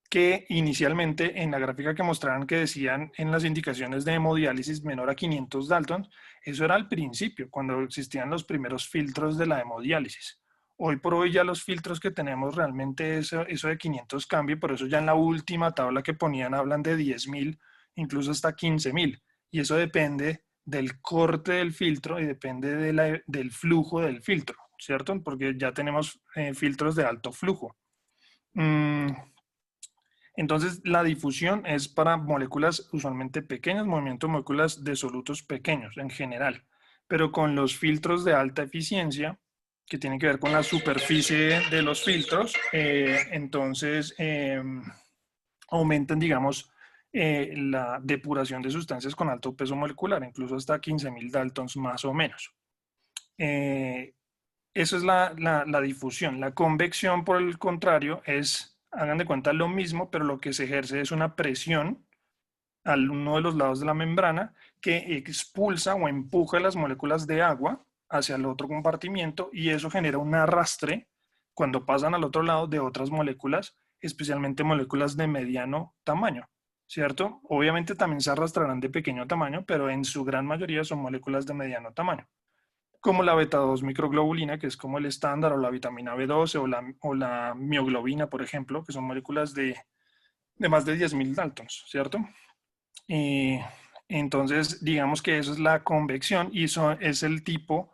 Speaker 3: que inicialmente en la gráfica que mostraron que decían en las indicaciones de hemodiálisis menor a 500 Dalton, eso era al principio, cuando existían los primeros filtros de la hemodiálisis. Hoy por hoy ya los filtros que tenemos realmente eso de 500 cambia, por eso ya en la última tabla que ponían hablan de 10.000, incluso hasta 15.000. Y eso depende del corte del filtro y depende del flujo del filtro, ¿cierto? Porque ya tenemos filtros de alto flujo. Entonces, la difusión es para moléculas usualmente pequeñas, movimiento de moléculas de solutos pequeños en general, pero con los filtros de alta eficiencia, que tienen que ver con la superficie de los filtros, entonces aumentan, digamos, la depuración de sustancias con alto peso molecular, incluso hasta 15.000 Daltons más o menos. Eso es la difusión. La convección, por el contrario, es, hagan de cuenta, lo mismo, pero lo que se ejerce es una presión a uno de los lados de la membrana que expulsa o empuja las moléculas de agua hacia el otro compartimiento y eso genera un arrastre cuando pasan al otro lado de otras moléculas, especialmente moléculas de mediano tamaño, ¿cierto? Obviamente también se arrastrarán de pequeño tamaño, pero en su gran mayoría son moléculas de mediano tamaño, como la beta-2 microglobulina, que es como el estándar, o la vitamina B12, o la mioglobina, por ejemplo, que son moléculas de más de 10.000 Daltons, ¿cierto? Entonces, digamos que eso es la convección y eso es el tipo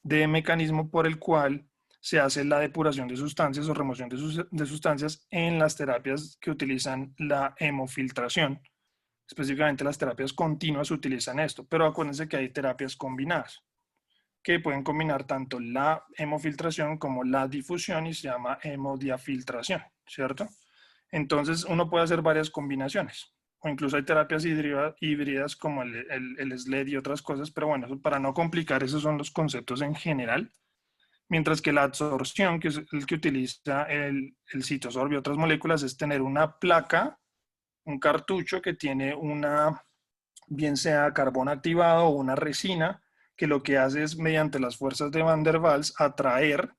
Speaker 3: de mecanismo por el cual se hace la depuración de sustancias o remoción de sustancias en las terapias que utilizan la hemofiltración. Específicamente las terapias continuas utilizan esto, pero acuérdense que hay terapias combinadas que pueden combinar tanto la hemofiltración como la difusión y se llama hemodiafiltración, ¿cierto? Entonces uno puede hacer varias combinaciones o incluso hay terapias híbridas como el SLED y otras cosas, pero bueno, para no complicar, esos son los conceptos en general. Mientras que la absorción, que es el que utiliza el citosorbo y otras moléculas, es tener una placa, un cartucho que tiene una, bien sea carbón activado o una resina, que lo que hace es, mediante las fuerzas de Van der Waals, atraer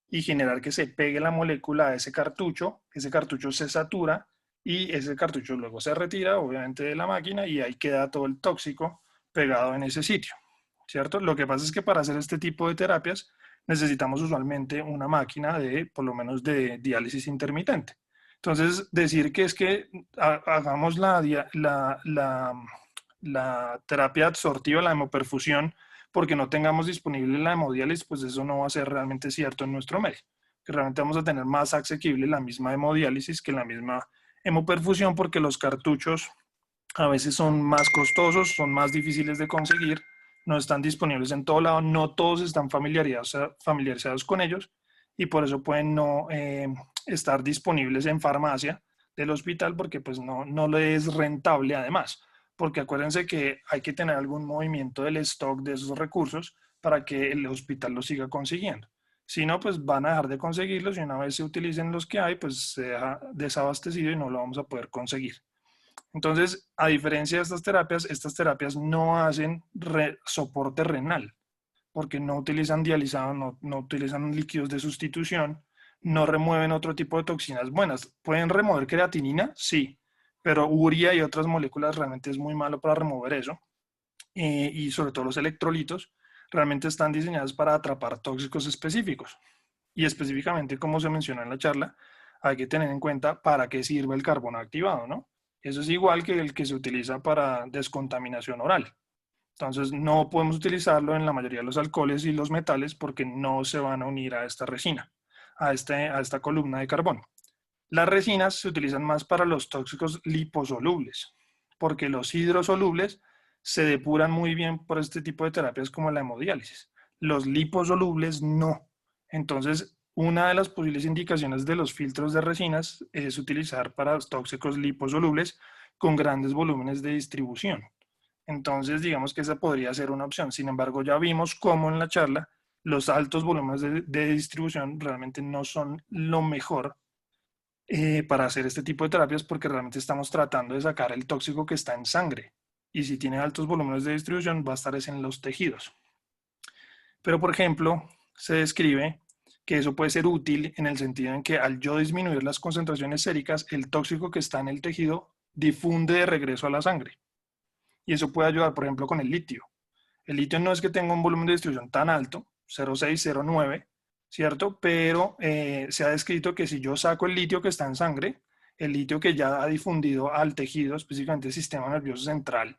Speaker 3: y generar que se pegue la molécula a ese cartucho se satura y ese cartucho luego se retira, obviamente, de la máquina y ahí queda todo el tóxico pegado en ese sitio, ¿cierto? Lo que pasa es que para hacer este tipo de terapias necesitamos usualmente una máquina de, por lo menos, de diálisis intermitente. Entonces, decir que es que hagamos la terapia absortiva, la hemoperfusión, porque no tengamos disponible la hemodiálisis, pues eso no va a ser realmente cierto en nuestro medio. Que realmente vamos a tener más asequible la misma hemodiálisis que la misma hemoperfusión, porque los cartuchos a veces son más costosos, son más difíciles de conseguir, no están disponibles en todo lado, no todos están familiarizados con ellos y por eso pueden no estar disponibles en farmacia del hospital porque pues no le es rentable además, porque acuérdense que hay que tener algún movimiento del stock de esos recursos para que el hospital los siga consiguiendo. Si no, pues van a dejar de conseguirlos y una vez se utilicen los que hay, pues se deja desabastecido y no lo vamos a poder conseguir. Entonces, a diferencia de estas terapias no hacen soporte renal, porque no utilizan dializado, no utilizan líquidos de sustitución, no remueven otro tipo de toxinas buenas. ¿Pueden remover creatinina? Sí, pero urea y otras moléculas realmente es muy malo para remover eso, y sobre todo los electrolitos. realmente están diseñadas para atrapar tóxicos específicos. Y específicamente, como se mencionó en la charla, hay que tener en cuenta para qué sirve el carbono activado, ¿no? Eso es igual que el que se utiliza para descontaminación oral. Entonces, no podemos utilizarlo en la mayoría de los alcoholes y los metales porque no se van a unir a esta resina, a esta columna de carbono. Las resinas se utilizan más para los tóxicos liposolubles, porque los hidrosolubles se depuran muy bien por este tipo de terapias como la hemodiálisis. Los liposolubles no. Entonces, una de las posibles indicaciones de los filtros de resinas es utilizar para tóxicos liposolubles con grandes volúmenes de distribución. Entonces, digamos que esa podría ser una opción. Sin embargo, ya vimos cómo en la charla los altos volúmenes de distribución realmente no son lo mejor para hacer este tipo de terapias porque realmente estamos tratando de sacar el tóxico que está en sangre. Y si tiene altos volúmenes de distribución, va a estar en los tejidos. Pero, por ejemplo, se describe que eso puede ser útil en el sentido en que al yo disminuir las concentraciones séricas, el tóxico que está en el tejido difunde de regreso a la sangre. Y eso puede ayudar, por ejemplo, con el litio. El litio no es que tenga un volumen de distribución tan alto, 0,6, 0,9, ¿cierto? Pero se ha descrito que si yo saco el litio que está en sangre, el litio que ya ha difundido al tejido, específicamente el sistema nervioso central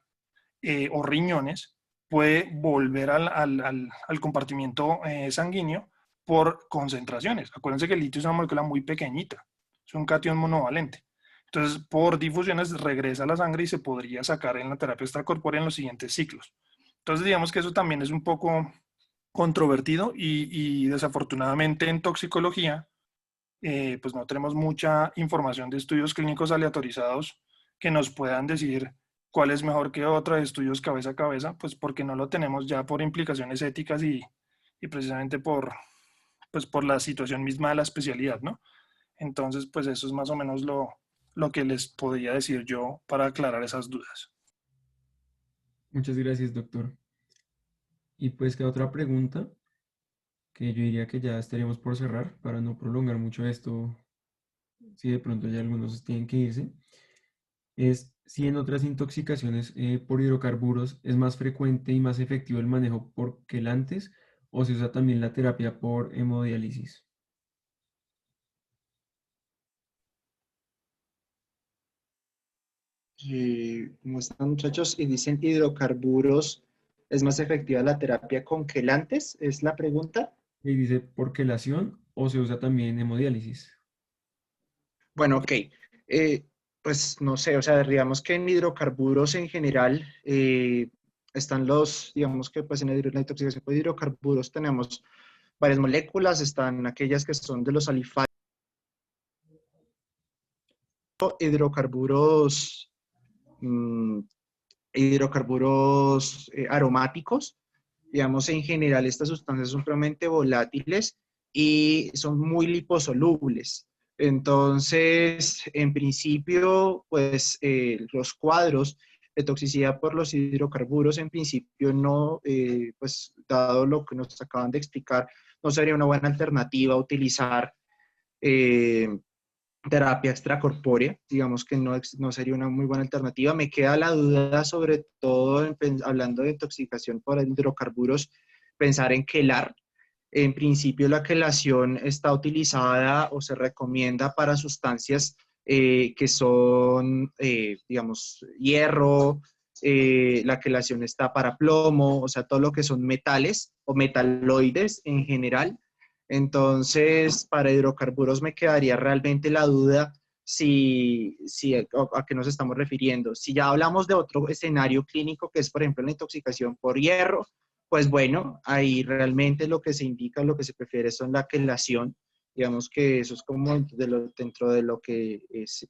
Speaker 3: o riñones, puede volver al compartimiento sanguíneo por concentraciones. Acuérdense que el litio es una molécula muy pequeñita, es un catión monovalente. Entonces, por difusiones regresa a la sangre y se podría sacar en la terapia extracorpórea en los siguientes ciclos. Entonces, digamos que eso también es un poco controvertido y desafortunadamente en toxicología, pues no tenemos mucha información de estudios clínicos aleatorizados que nos puedan decir cuál es mejor que otra, de estudios cabeza a cabeza, pues porque no lo tenemos ya por implicaciones éticas y precisamente pues por la situación misma de la especialidad, ¿no? Entonces, pues eso es más o menos lo que les podría decir yo para aclarar esas dudas.
Speaker 2: Muchas gracias, doctor. Y pues queda otra pregunta que yo diría que ya estaríamos por cerrar para no prolongar mucho esto, si de pronto ya algunos tienen que irse, es si en otras intoxicaciones por hidrocarburos es más frecuente y más efectivo el manejo por quelantes o se usa también la terapia por hemodiálisis.
Speaker 5: ¿Cómo están, muchachos? Y dicen hidrocarburos, ¿es más efectiva la terapia con quelantes? ¿Es la pregunta?
Speaker 2: Y dice por quelación o se usa también hemodiálisis.
Speaker 5: Bueno, ok. Pues no sé, o sea, digamos que en hidrocarburos en general están los, digamos que pues en la intoxicación por hidrocarburos tenemos varias moléculas, están aquellas que son de los alifáticos, hidrocarburos, mm, hidrocarburos aromáticos. Digamos, en general estas sustancias son supremamente volátiles y son muy liposolubles. Entonces, en principio, pues los cuadros de toxicidad por los hidrocarburos, en principio no, pues dado lo que nos acaban de explicar, no sería una buena alternativa utilizar eh, terapia extracorpórea, digamos que no sería una muy buena alternativa. Me queda la duda sobre todo hablando de intoxicación por hidrocarburos, pensar en quelar. En principio la quelación está utilizada o se recomienda para sustancias que son, digamos, hierro, la quelación está para plomo, o sea, todo lo que son metales o metaloides en general. Entonces, para hidrocarburos me quedaría realmente la duda a qué nos estamos refiriendo. Si ya hablamos de otro escenario clínico, que es, por ejemplo, la intoxicación por hierro, pues bueno, ahí realmente lo que se indica, lo que se prefiere son la quelación. Digamos que eso es como dentro de lo que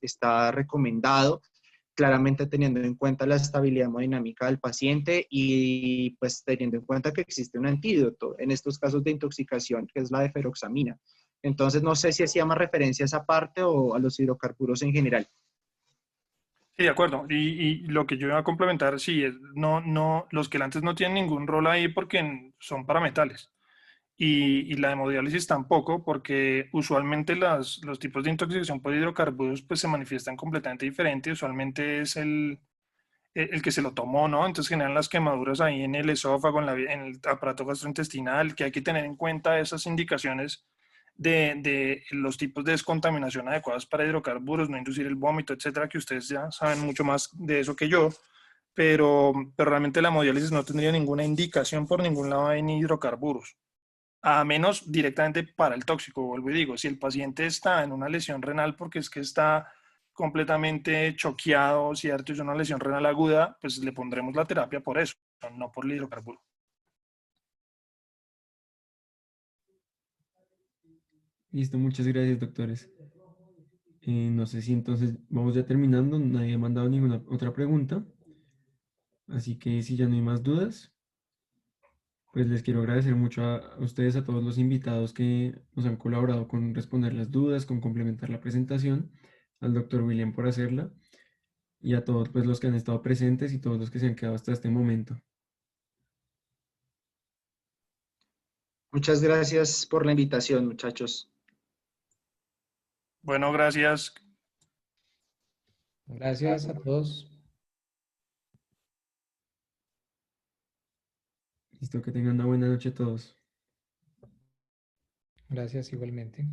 Speaker 5: está recomendado, claramente teniendo en cuenta la estabilidad hemodinámica del paciente y pues teniendo en cuenta que existe un antídoto en estos casos de intoxicación, que es la deferoxamina. Entonces, no sé si hacía más referencia a esa parte o a los hidrocarburos en general.
Speaker 3: Sí, de acuerdo. Y lo que yo iba a complementar, sí, los quelantes no tienen ningún rol ahí porque son para metales. Y la hemodiálisis tampoco, porque usualmente los tipos de intoxicación por hidrocarburos pues se manifiestan completamente diferentes. Usualmente es el que se lo tomó, ¿no? Entonces generan las quemaduras ahí en el esófago, en el aparato gastrointestinal, que hay que tener en cuenta esas indicaciones de los tipos de descontaminación adecuados para hidrocarburos, no inducir el vómito, etcétera, que ustedes ya saben mucho más de eso que yo, pero realmente la hemodiálisis no tendría ninguna indicación por ningún lado en hidrocarburos, a menos directamente para el tóxico, vuelvo y digo, si el paciente está en una lesión renal porque es que está completamente choqueado, ¿cierto? Es una lesión renal aguda, pues le pondremos la terapia por eso, no por el hidrocarburo.
Speaker 2: Listo, muchas gracias, doctores. No sé si entonces vamos ya terminando, nadie ha mandado ninguna otra pregunta, así que si ya no hay más dudas, pues les quiero agradecer mucho a ustedes, a todos los invitados que nos han colaborado con responder las dudas, con complementar la presentación, al doctor William por hacerla y a todos pues los que han estado presentes y todos los que se han quedado hasta este momento.
Speaker 5: Muchas gracias por la invitación, muchachos.
Speaker 3: Bueno, gracias.
Speaker 1: Gracias a todos.
Speaker 2: Listo, que tengan una buena noche todos.
Speaker 1: Gracias igualmente.